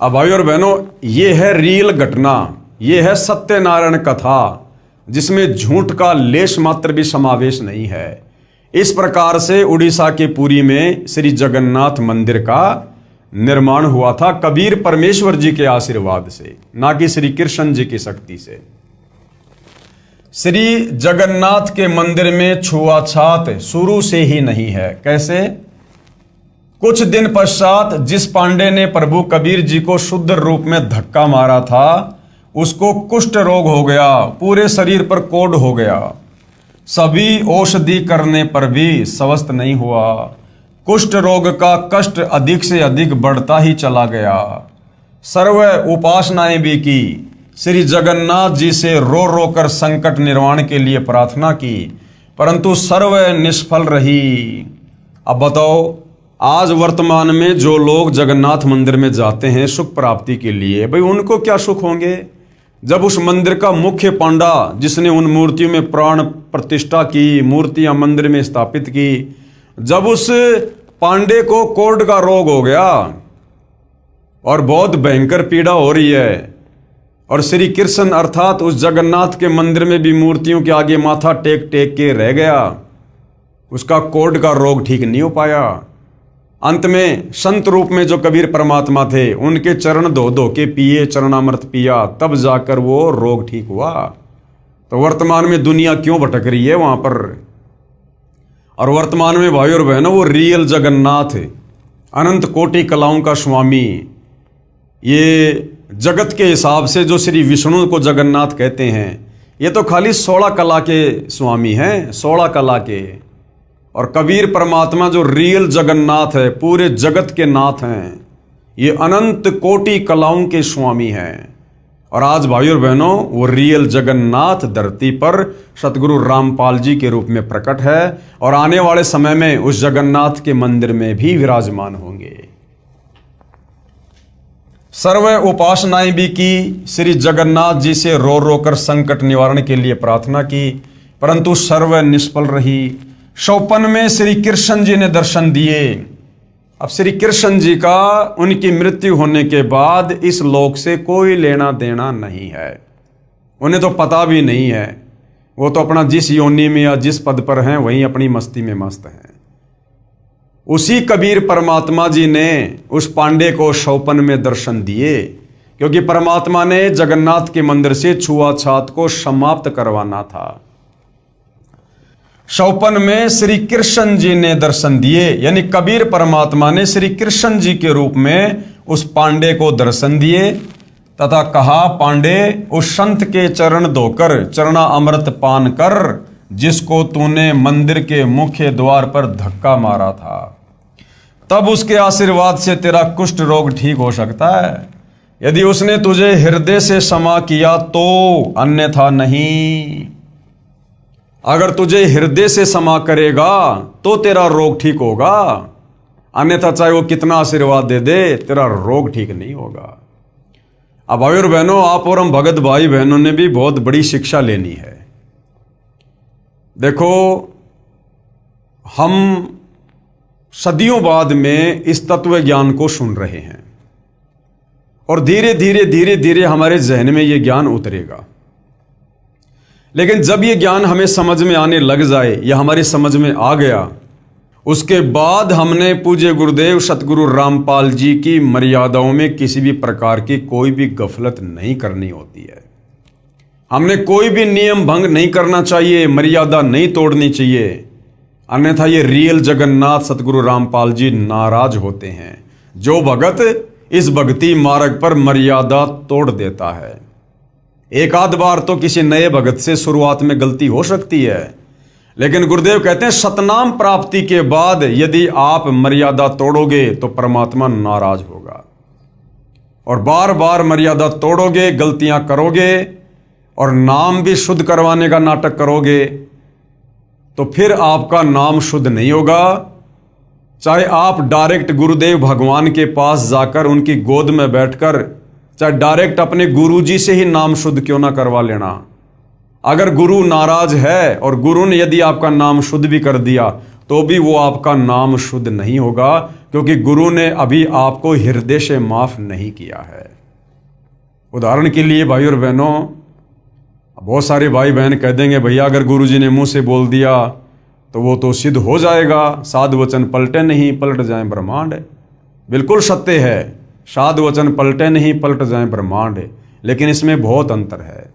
अब भाई और बहनों, ये है रियल घटना, ये है सत्यनारायण कथा, जिसमें झूठ का लेश मात्र भी समावेश नहीं है। इस प्रकार से उड़ीसा के पुरी में श्री जगन्नाथ मंदिर का निर्माण हुआ था कबीर परमेश्वर जी के आशीर्वाद से, ना कि श्री कृष्ण जी की शक्ति से। श्री जगन्नाथ के मंदिर में छुआछात शुरू से ही नहीं है। कैसे? कुछ दिन पश्चात जिस पांडे ने प्रभु कबीर जी को शुद्ध रूप में धक्का मारा था, उसको कुष्ठ रोग हो गया, पूरे शरीर पर कोढ़ हो गया। सभी औषधि करने पर भी स्वस्थ नहीं हुआ। कुष्ठ रोग का कष्ट अधिक से अधिक बढ़ता ही चला गया। सर्व उपासनाएं भी की, श्री जगन्नाथ जी से रो रो कर संकट निर्वाण के लिए प्रार्थना की, परंतु सर्व निष्फल रही। अब बताओ, आज वर्तमान में जो लोग जगन्नाथ मंदिर में जाते हैं सुख प्राप्ति के लिए, भाई उनको क्या सुख होंगे जब उस मंदिर का मुख्य पांडा, जिसने उन मूर्तियों में प्राण प्रतिष्ठा की, मूर्तियां मंदिर में स्थापित की, जब उस पांडे को कोढ़ का रोग हो गया और बहुत भयंकर पीड़ा हो रही है, और श्री कृष्ण अर्थात उस जगन्नाथ के मंदिर में भी मूर्तियों के आगे माथा टेक टेक के रह गया, उसका कोढ़ का रोग ठीक नहीं हो पाया। अंत में संत रूप में जो कबीर परमात्मा थे, उनके चरण धो धो के पिए, चरणामृत पिया, तब जाकर वो रोग ठीक हुआ। तो वर्तमान में दुनिया क्यों भटक रही है वहां पर? और वर्तमान में भाई और बहनों, वो रियल जगन्नाथ, अनंत कोटि कलाओं का स्वामी, ये जगत के हिसाब से जो श्री विष्णु को जगन्नाथ कहते हैं, ये तो खाली 16 कला के स्वामी हैं, 16 कला के। और कबीर परमात्मा जो रियल जगन्नाथ है, पूरे जगत के नाथ हैं, ये अनंत कोटि कलाओं के स्वामी हैं। और आज भाइयों और बहनों वो रियल जगन्नाथ धरती पर सतगुरु रामपाल जी के रूप में प्रकट है और आने वाले समय में उस जगन्नाथ के मंदिर में भी विराजमान होंगे। सर्व उपासनाएं भी की, श्री जगन्नाथ जी से रो रो कर संकट निवारण के लिए प्रार्थना की, परंतु सर्व निष्फल रही। 54 में श्री कृष्ण जी ने दर्शन दिए। अब श्री कृष्ण जी का उनकी मृत्यु होने के बाद इस लोक से कोई लेना देना नहीं है, उन्हें तो पता भी नहीं है। वो तो अपना जिस योनि में या जिस पद पर हैं वहीं अपनी मस्ती में मस्त हैं। उसी कबीर परमात्मा जी ने उस पांडे को 56 में दर्शन दिए, क्योंकि परमात्मा ने जगन्नाथ के मंदिर से छुआछात को समाप्त करवाना था। 56 में श्री कृष्ण जी ने दर्शन दिए, यानी कबीर परमात्मा ने श्री कृष्ण जी के रूप में उस पांडे को दर्शन दिए तथा कहा, पांडे उस संत के चरण धोकर चरणा अमृत पान कर, जिसको तूने मंदिर के मुख्य द्वार पर धक्का मारा था, तब उसके आशीर्वाद से तेरा कुष्ठ रोग ठीक हो सकता है। यदि उसने तुझे हृदय से क्षमा किया तो, अन्यथा नहीं। अगर तुझे हृदय से क्षमा करेगा तो तेरा रोग ठीक होगा, अन्यथा चाहे वो कितना आशीर्वाद दे दे तेरा रोग ठीक नहीं होगा। अब भाई और बहनों, आप और हम भगत भाई बहनों ने भी बहुत बड़ी शिक्षा लेनी है। देखो, हम सदियों बाद में इस तत्व ज्ञान को सुन रहे हैं और धीरे धीरे हमारे जहन में यह ज्ञान उतरेगा। लेकिन जब यह ज्ञान हमें समझ में आने लग जाए या हमारी समझ में आ गया, उसके बाद हमने पूज्य गुरुदेव सतगुरु रामपाल जी की मर्यादाओं में किसी भी प्रकार की कोई भी गफलत नहीं करनी होती है। हमने कोई भी नियम भंग नहीं करना चाहिए, मर्यादा नहीं तोड़नी चाहिए, अन्यथा ये रियल जगन्नाथ सतगुरु रामपाल जी नाराज होते हैं। जो भगत इस भक्ति मार्ग पर मर्यादा तोड़ देता है। एक आध बार तो किसी नए भगत से शुरुआत में गलती हो सकती है, लेकिन गुरुदेव कहते हैं सतनाम प्राप्ति के बाद यदि आप मर्यादा तोड़ोगे तो परमात्मा नाराज होगा। और बार बार मर्यादा तोड़ोगे, गलतियां करोगे और नाम भी शुद्ध करवाने का नाटक करोगे तो फिर आपका नाम शुद्ध नहीं होगा। चाहे आप डायरेक्ट गुरुदेव भगवान के पास जाकर उनकी गोद में बैठकर, चाहे डायरेक्ट अपने गुरुजी से ही नाम शुद्ध क्यों ना करवा लेना, अगर गुरु नाराज है और गुरु ने यदि आपका नाम शुद्ध भी कर दिया तो भी वो आपका नाम शुद्ध नहीं होगा, क्योंकि गुरु ने अभी आपको हृदय से माफ नहीं किया है। उदाहरण के लिए भाई और बहनों, बहुत सारे भाई बहन कह देंगे भैया अगर गुरुजी ने मुंह से बोल दिया तो वो तो सिद्ध हो जाएगा, साध वचन पलटे नहीं पलट जाए ब्रह्मांड। बिल्कुल सत्य है, साध वचन पलटे नहीं पलट जाए ब्रह्मांड, लेकिन इसमें बहुत अंतर है।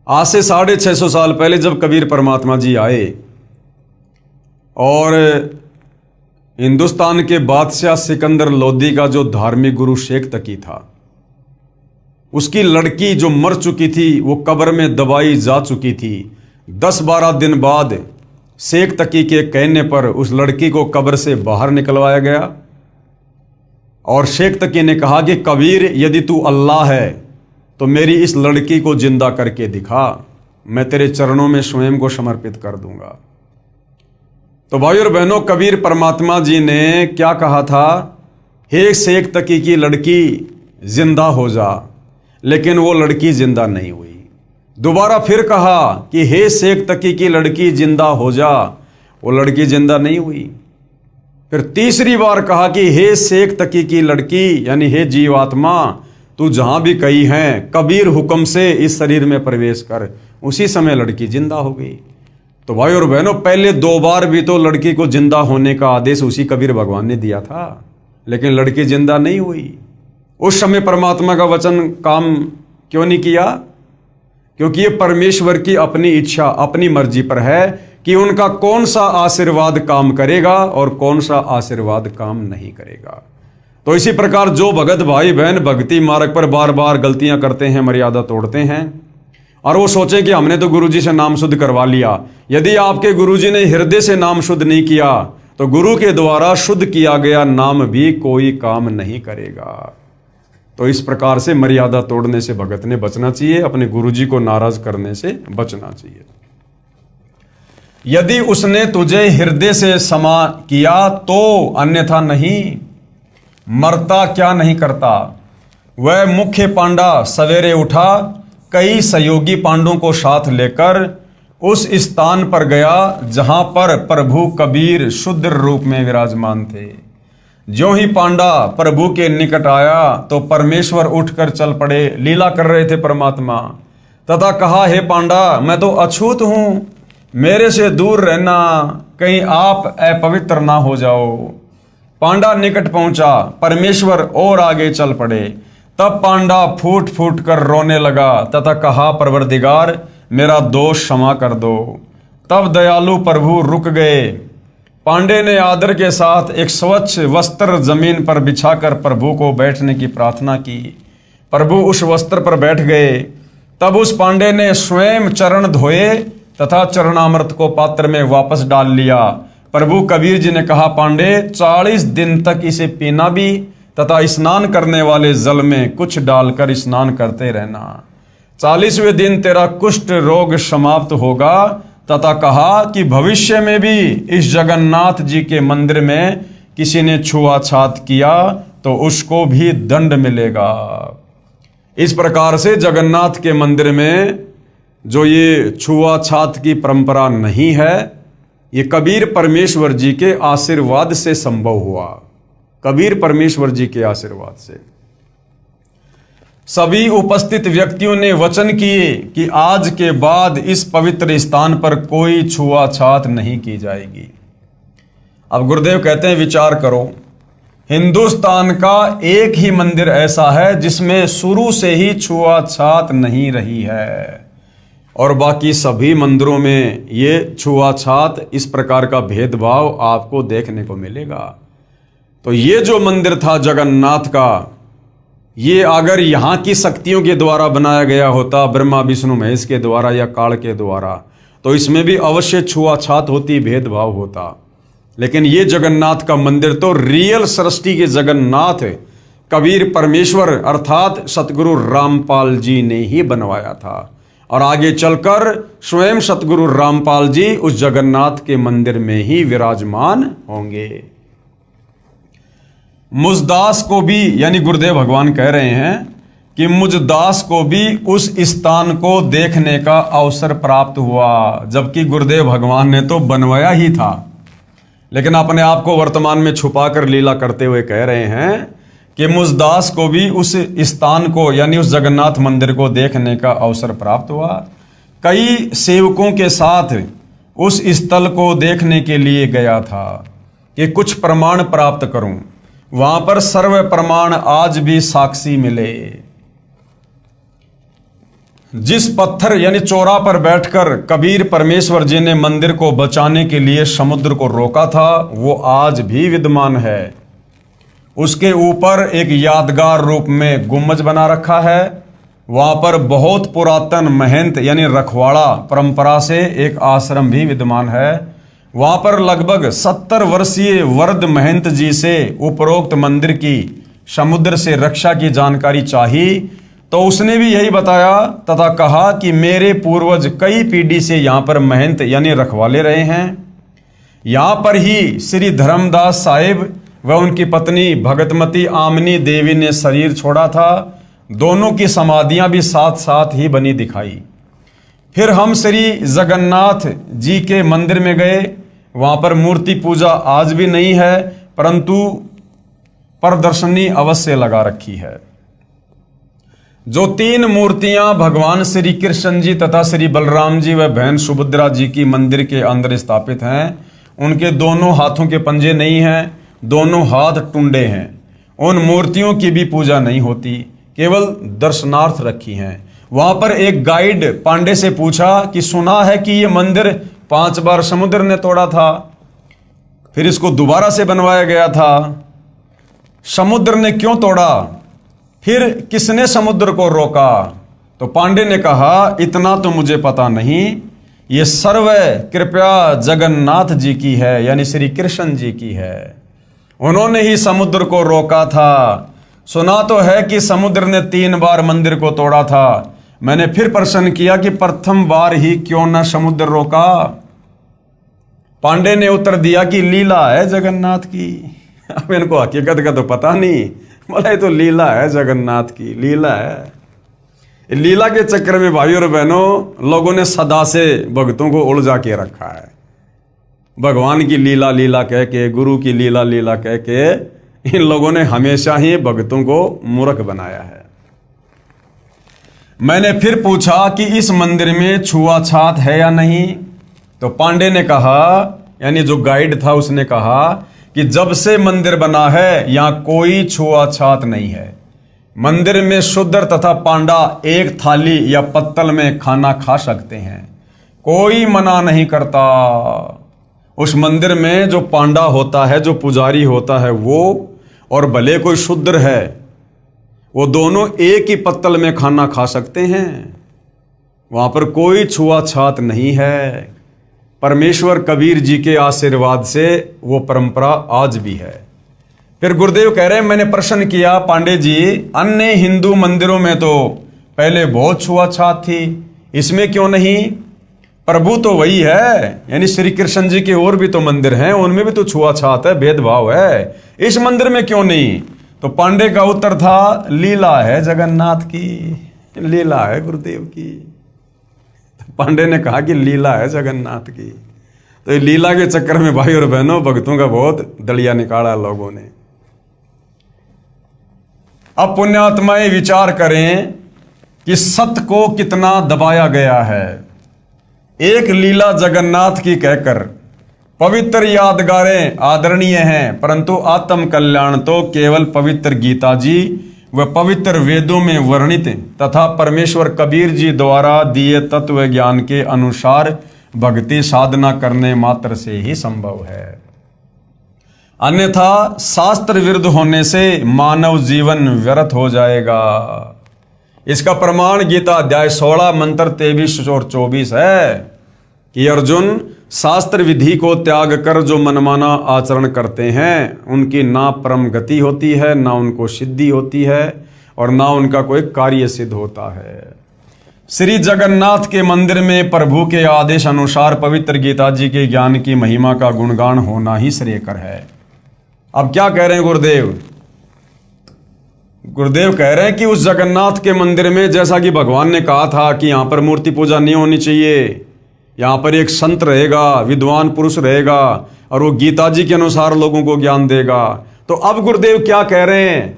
आज से 650 साल पहले जब कबीर परमात्मा जी आए और हिंदुस्तान के बादशाह सिकंदर लोदी का जो धार्मिक गुरु शेख तकी था, उसकी लड़की जो मर चुकी थी वो कब्र में दबाई जा चुकी थी। 10-12 दिन बाद शेख तकी के कहने पर उस लड़की को कब्र से बाहर निकलवाया गया और शेख तकी ने कहा कि कबीर यदि तू अल्लाह है तो मेरी इस लड़की को जिंदा करके दिखा, मैं तेरे चरणों में स्वयं को समर्पित कर दूंगा। तो भाई और बहनों, कबीर परमात्मा जी ने क्या कहा था, हे शेख तकी की लड़की जिंदा हो जा, लेकिन वो लड़की जिंदा नहीं हुई। दोबारा फिर कहा कि हे शेख तकी की लड़की जिंदा हो जा, वो लड़की जिंदा नहीं हुई। फिर तीसरी बार कहा कि हे शेख तकी की लड़की, यानी हे जीवात्मा, तू जहां भी कहीं है कबीर हुक्म से इस शरीर में प्रवेश कर। उसी समय लड़की जिंदा हो गई। तो भाई और बहनों, पहले 2 बार भी तो लड़की को जिंदा होने का आदेश उसी कबीर भगवान ने दिया था, लेकिन लड़की जिंदा नहीं हुई। उस समय परमात्मा का वचन काम क्यों नहीं किया? क्योंकि ये परमेश्वर की अपनी इच्छा, अपनी मर्जी पर है कि उनका कौन सा आशीर्वाद काम करेगा और कौन सा आशीर्वाद काम नहीं करेगा। तो इसी प्रकार जो भगत भाई बहन भक्ति मार्ग पर बार बार गलतियां करते हैं, मर्यादा तोड़ते हैं और वो सोचे कि हमने तो गुरुजी से नाम शुद्ध करवा लिया, यदि आपके गुरुजी ने हृदय से नाम शुद्ध नहीं किया तो गुरु के द्वारा शुद्ध किया गया नाम भी कोई काम नहीं करेगा। तो इस प्रकार से मर्यादा तोड़ने से भगत ने बचना चाहिए, अपने गुरुजी को नाराज करने से बचना चाहिए। यदि उसने तुझे हृदय से समा किया तो, अन्यथा नहीं। मरता क्या नहीं करता। वह मुख्य पांडा सवेरे उठा, कई सहयोगी पांडवों को साथ लेकर उस स्थान पर गया जहां पर प्रभु कबीर शुद्ध रूप में विराजमान थे। ज्यों ही पांडा प्रभु के निकट आया तो परमेश्वर उठकर चल पड़े। लीला कर रहे थे परमात्मा, तथा कहा, हे पांडा, मैं तो अछूत हूं, मेरे से दूर रहना, कहीं आप अपवित्र ना हो जाओ। पांडा निकट पहुंचा, परमेश्वर और आगे चल पड़े। तब पांडा फूट फूट कर रोने लगा तथा कहा, परवरदिगार, मेरा दोष क्षमा कर दो। तब दयालु प्रभु रुक गए। पांडे ने आदर के साथ एक स्वच्छ वस्त्र जमीन पर बिछाकर प्रभु को बैठने की प्रार्थना की। प्रभु उस वस्त्र पर बैठ गए। तब उस पांडे ने स्वयं चरण धोए तथा चरणामृत को पात्र में वापस डाल लिया। प्रभु कबीर जी ने कहा, पांडे, 40 दिन तक इसे पीना भी तथा स्नान करने वाले जल में कुछ डालकर स्नान करते रहना। 40वें दिन तेरा कुष्ठ रोग समाप्त होगा। तथा कहा कि भविष्य में भी इस जगन्नाथ जी के मंदिर में किसी ने छुआछात किया तो उसको भी दंड मिलेगा। इस प्रकार से जगन्नाथ के मंदिर में जो ये छुआछात की परंपरा नहीं है, ये कबीर परमेश्वर जी के आशीर्वाद से संभव हुआ। कबीर परमेश्वर जी के आशीर्वाद से सभी उपस्थित व्यक्तियों ने वचन किए कि आज के बाद इस पवित्र स्थान पर कोई छुआछात नहीं की जाएगी। अब गुरुदेव कहते हैं, विचार करो, हिंदुस्तान का एक ही मंदिर ऐसा है जिसमें शुरू से ही छुआछात नहीं रही है, और बाकी सभी मंदिरों में ये छुआछात, इस प्रकार का भेदभाव आपको देखने को मिलेगा। तो ये जो मंदिर था जगन्नाथ का, ये अगर यहाँ की शक्तियों के द्वारा बनाया गया होता, ब्रह्मा विष्णु महेश के द्वारा या काल के द्वारा, तो इसमें भी अवश्य छुआछात होती, भेदभाव होता। लेकिन ये जगन्नाथ का मंदिर तो रियल सृष्टि के जगन्नाथ कबीर परमेश्वर अर्थात सतगुरु रामपाल जी ने ही बनवाया था, और आगे चलकर स्वयं सतगुरु रामपाल जी उस जगन्नाथ के मंदिर में ही विराजमान होंगे। मुझदास को भी, यानी गुरुदेव भगवान कह रहे हैं कि मुझदास को भी उस स्थान को देखने का अवसर प्राप्त हुआ, जबकि गुरुदेव भगवान ने तो बनवाया ही था, लेकिन अपने आप को वर्तमान में छुपाकर लीला करते हुए कह रहे हैं कि मुझदास को भी उस स्थान को, यानी उस जगन्नाथ मंदिर को देखने का अवसर प्राप्त हुआ। कई सेवकों के साथ उस स्थल को देखने के लिए गया था कि कुछ प्रमाण प्राप्त करूं। वहां पर सर्व प्रमाण आज भी साक्षी मिले। जिस पत्थर यानी चौरा पर बैठकर कबीर परमेश्वर जी ने मंदिर को बचाने के लिए समुद्र को रोका था, वो आज भी विद्यमान है। उसके ऊपर एक यादगार रूप में गुम्बज बना रखा है। वहां पर बहुत पुरातन महंत यानी रखवाड़ा परंपरा से एक आश्रम भी विद्यमान है। वहां पर लगभग 70 वर्षीय वृद्ध महंत जी से उपरोक्त मंदिर की समुद्र से रक्षा की जानकारी चाहिए, तो उसने भी यही बताया तथा कहा कि मेरे पूर्वज कई पीढ़ी से यहाँ पर महंत यानी रखवाले रहे हैं। यहाँ पर ही श्री धर्मदास साहिब व उनकी पत्नी भगतमती आमनी देवी ने शरीर छोड़ा था। दोनों की समाधियां भी साथ साथ ही बनी दिखाई। फिर हम श्री जगन्नाथ जी के मंदिर में गए। वहां पर मूर्ति पूजा आज भी नहीं है, परंतु प्रदर्शनी अवश्य लगा रखी है। जो 3 मूर्तियां भगवान श्री कृष्ण जी तथा श्री बलराम जी व बहन सुभद्रा जी की मंदिर के अंदर स्थापित हैं, उनके दोनों हाथों के पंजे नहीं हैं, दोनों हाथ टुंडे हैं। उन मूर्तियों की भी पूजा नहीं होती, केवल दर्शनार्थ रखी हैं। वहां पर एक गाइड पांडे से पूछा कि सुना है कि ये मंदिर 5 बार समुद्र ने तोड़ा था, फिर इसको दोबारा से बनवाया गया था। समुद्र ने क्यों तोड़ा, फिर किसने समुद्र को रोका? तो पांडे ने कहा, इतना तो मुझे पता नहीं, ये सर्व कृपया जगन्नाथ जी की है, यानी श्री कृष्ण जी की है। उन्होंने ही समुद्र को रोका था। सुना तो है कि समुद्र ने 3 बार मंदिर को तोड़ा था। मैंने फिर प्रश्न किया कि प्रथम बार ही क्यों न समुद्र रोका। पांडे ने उत्तर दिया कि लीला है जगन्नाथ की। अब इनको हकीकत का तो पता नहीं, बोला ये तो लीला है जगन्नाथ की, लीला है। लीला के चक्कर में भाइयों और बहनों लोगों ने सदा से भक्तों को उलझा के रखा है। भगवान की लीला लीला कह के, गुरु की लीला लीला कह के इन लोगों ने हमेशा ही भक्तों को मूर्ख बनाया है। मैंने फिर पूछा कि इस मंदिर में छुआछात है या नहीं, तो पांडे ने कहा, यानी जो गाइड था उसने कहा कि जब से मंदिर बना है यहां कोई छुआछात नहीं है। मंदिर में शूद्र तथा पांडा एक थाली या पत्तल में खाना खा सकते हैं, कोई मना नहीं करता। उस मंदिर में जो पांडा होता है, जो पुजारी होता है वो, और भले कोई शूद्र है, वो दोनों एक ही पत्तल में खाना खा सकते हैं। वहां पर कोई छुआछात नहीं है। परमेश्वर कबीर जी के आशीर्वाद से वो परंपरा आज भी है। फिर गुरुदेव कह रहे हैं, मैंने प्रश्न किया पांडे जी, अन्य हिंदू मंदिरों में तो पहले बहुत छुआछात थी, इसमें क्यों नहीं? प्रभु तो वही है, यानी श्री कृष्ण जी के और भी तो मंदिर हैं, उनमें भी तो छुआछात है, भेदभाव है, इस मंदिर में क्यों नहीं? तो पांडे का उत्तर था, लीला है जगन्नाथ की, लीला है गुरुदेव की। तो पांडे ने कहा कि लीला है जगन्नाथ की। तो लीला के चक्कर में भाई और बहनों भक्तों का बहुत दलिया निकाला लोगों ने। अब पुण्यात्माएं विचार करें कि सत्य को कितना दबाया गया है। एक लीला जगन्नाथ की कहकर पवित्र यादगारें आदरणीय हैं, परंतु आत्म कल्याण तो केवल पवित्र गीता जी व पवित्र वेदों में वर्णित तथा परमेश्वर कबीर जी द्वारा दिए तत्व ज्ञान के अनुसार भक्ति साधना करने मात्र से ही संभव है। अन्यथा शास्त्र विरुद्ध होने से मानव जीवन व्यर्थ हो जाएगा। इसका प्रमाण गीता अध्याय 16 मंत्र 23 और 24 है कि अर्जुन, शास्त्र विधि को त्याग कर जो मनमाना आचरण करते हैं उनकी ना परम गति होती है, ना उनको सिद्धि होती है और ना उनका कोई कार्य सिद्ध होता है। श्री जगन्नाथ के मंदिर में प्रभु के आदेश अनुसार पवित्र गीता जी के ज्ञान की महिमा का गुणगान होना ही श्रेयकर है। अब क्या कह रहे हैं गुरुदेव? गुरुदेव कह रहे हैं कि उस जगन्नाथ के मंदिर में, जैसा कि भगवान ने कहा था कि यहां पर मूर्ति पूजा नहीं होनी चाहिए, यहां पर एक संत रहेगा, विद्वान पुरुष रहेगा और वो गीता जी के अनुसार लोगों को ज्ञान देगा। तो अब गुरुदेव क्या कह रहे हैं?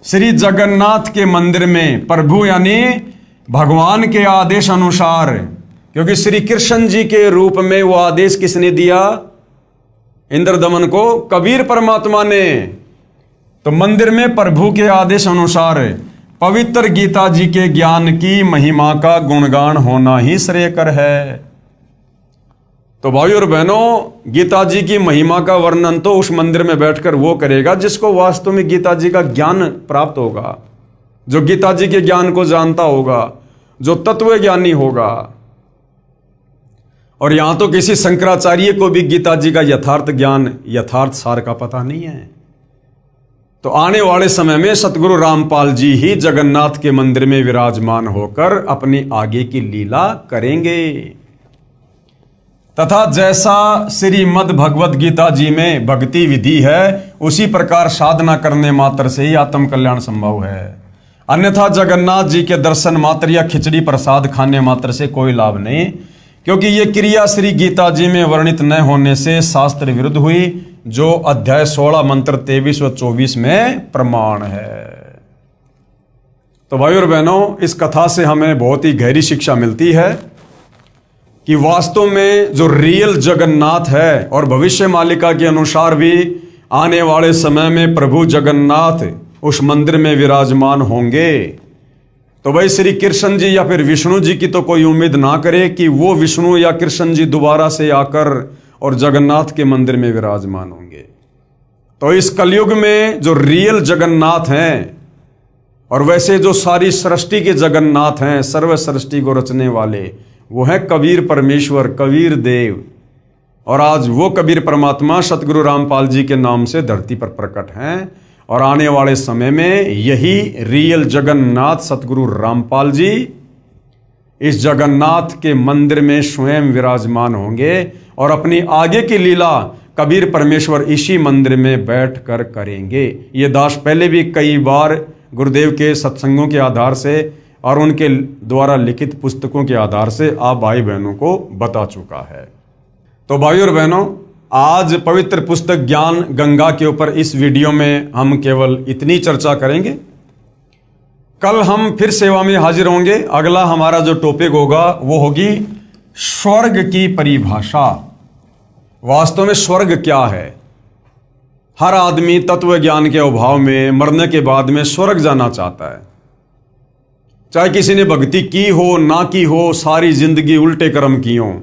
श्री जगन्नाथ के मंदिर में प्रभु यानी भगवान के आदेश अनुसार, क्योंकि श्री कृष्ण जी के रूप में वो आदेश किसने दिया? इंद्रदमन को कबीर परमात्मा ने। तो मंदिर में प्रभु के आदेश अनुसार पवित्र गीता जी के ज्ञान की महिमा का गुणगान होना ही श्रेयकर है। तो भाइयों और बहनों, गीता जी की महिमा का वर्णन तो उस मंदिर में बैठकर वो करेगा जिसको वास्तव में गीता जी का ज्ञान प्राप्त होगा, जो गीता जी के ज्ञान को जानता होगा, जो तत्व ज्ञानी होगा। और यहां तो किसी शंकराचार्य को भी गीता जी का यथार्थ ज्ञान, यथार्थ सार का पता नहीं है। तो आने वाले समय में सतगुरु रामपाल जी ही जगन्नाथ के मंदिर में विराजमान होकर अपनी आगे की लीला करेंगे। तथा जैसा श्रीमद् भगवत गीता जी में भक्ति विधि है, उसी प्रकार साधना करने मात्र से ही आत्म कल्याण संभव है। अन्यथा जगन्नाथ जी के दर्शन मात्र या खिचड़ी प्रसाद खाने मात्र से कोई लाभ नहीं, क्योंकि ये क्रिया श्री गीता जी में वर्णित न होने से शास्त्र विरुद्ध हुई, जो अध्याय 16 मंत्र 23 व 24 में प्रमाण है। तो भाइयों और बहनों, इस कथा से हमें बहुत ही गहरी शिक्षा मिलती है कि वास्तव में जो रियल जगन्नाथ है, और भविष्य मालिका के अनुसार भी आने वाले समय में प्रभु जगन्नाथ उस मंदिर में विराजमान होंगे। तो भाई श्री कृष्ण जी या फिर विष्णु जी की तो कोई उम्मीद ना करे कि वो विष्णु या कृष्ण जी दोबारा से आकर और जगन्नाथ के मंदिर में विराजमान होंगे। तो इस कलयुग में जो रियल जगन्नाथ हैं, और वैसे जो सारी सृष्टि के जगन्नाथ हैं, सर्व सृष्टि को रचने वाले, वो है कबीर परमेश्वर, कबीर देव। और आज वो कबीर परमात्मा सतगुरु रामपाल जी के नाम से धरती पर प्रकट हैं। और आने वाले समय में यही रियल जगन्नाथ सतगुरु रामपाल जी इस जगन्नाथ के मंदिर में स्वयं विराजमान होंगे और अपनी आगे की लीला कबीर परमेश्वर इसी मंदिर में बैठकर करेंगे। ये दास पहले भी कई बार गुरुदेव के सत्संगों के आधार से और उनके द्वारा लिखित पुस्तकों के आधार से आप भाई बहनों को बता चुका है। तो भाई और बहनों, आज पवित्र पुस्तक ज्ञान गंगा के ऊपर इस वीडियो में हम केवल इतनी चर्चा करेंगे। कल हम फिर सेवा में हाजिर होंगे। अगला हमारा जो टॉपिक होगा वो होगी स्वर्ग की परिभाषा। वास्तव में स्वर्ग क्या है? हर आदमी तत्व ज्ञान के अभाव में मरने के बाद में स्वर्ग जाना चाहता है। चाहे किसी ने भक्ति की हो ना की हो, सारी जिंदगी उल्टे कर्म की हो,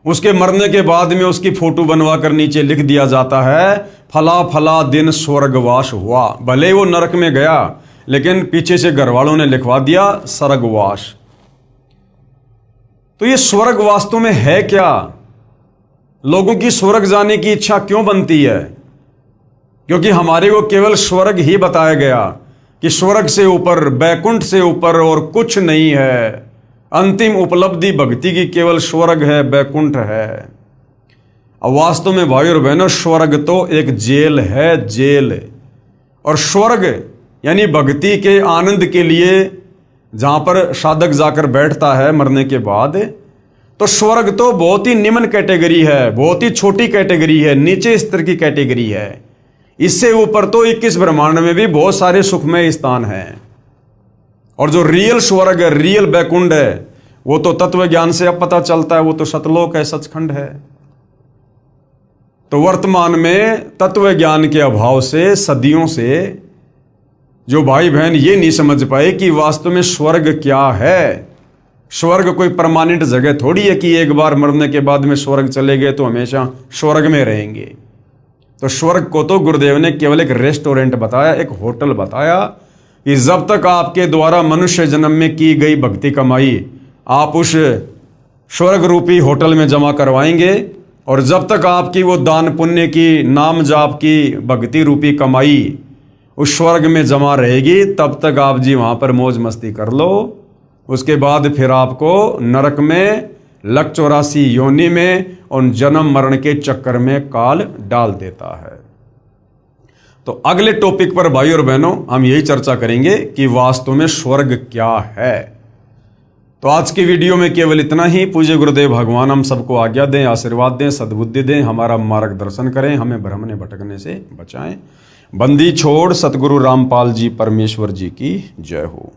उसके मरने के बाद में उसकी फोटो बनवा कर नीचे लिख दिया जाता है फला फला दिन स्वर्गवास हुआ। भले वो नरक में गया लेकिन पीछे से घर वालों ने लिखवा दिया स्वर्गवास। तो ये स्वर्ग वास्तव में है क्या? लोगों की स्वर्ग जाने की इच्छा क्यों बनती है? क्योंकि हमारे को केवल स्वर्ग ही बताया गया कि स्वर्ग से ऊपर, बैकुंठ से ऊपर और कुछ नहीं है। अंतिम उपलब्धि भक्ति की केवल स्वर्ग है, बैकुंठ है। अब वास्तव में भाई और बहनों, स्वर्ग तो एक जेल है, जेल। और स्वर्ग यानी भक्ति के आनंद के लिए जहां पर साधक जाकर बैठता है मरने के बाद, तो स्वर्ग तो बहुत ही निम्न कैटेगरी है, बहुत ही छोटी कैटेगरी है, नीचे स्तर की कैटेगरी है। इससे ऊपर तो 21 ब्रह्मांड में भी बहुत सारे सुखमय स्थान हैं। और जो रियल स्वर्ग है, रियल बैकुंठ है, वो तो तत्व ज्ञान से अब पता चलता है, वो तो सतलोक है, सचखंड है। तो वर्तमान में तत्व ज्ञान के अभाव से सदियों से जो भाई बहन ये नहीं समझ पाए कि वास्तव में स्वर्ग क्या है। स्वर्ग कोई परमानेंट जगह थोड़ी है कि एक बार मरने के बाद में स्वर्ग चले गए तो हमेशा स्वर्ग में रहेंगे। तो स्वर्ग को तो गुरुदेव ने केवल एक रेस्टोरेंट बताया, एक होटल बताया कि जब तक आपके द्वारा मनुष्य जन्म में की गई भक्ति कमाई आप उस स्वर्ग रूपी होटल में जमा करवाएंगे, और जब तक आपकी वो दान पुण्य की, नाम जाप की, भक्ति रूपी कमाई उस स्वर्ग में जमा रहेगी, तब तक आप जी वहां पर मौज मस्ती कर लो। उसके बाद फिर आपको नरक में, लक 84 योनि में और जन्म मरण के चक्कर में काल डाल देता है। तो अगले टॉपिक पर भाई और बहनों हम यही चर्चा करेंगे कि वास्तव में स्वर्ग क्या है। तो आज की वीडियो में केवल इतना ही। पूज्य गुरुदेव भगवान हम सबको आज्ञा दें, आशीर्वाद दें, सद्बुद्धि दें, हमारा मार्गदर्शन करें, हमें भ्रमने भटकने से बचाएं। बंदी छोड़ सतगुरु रामपाल जी परमेश्वर जी की जय हो।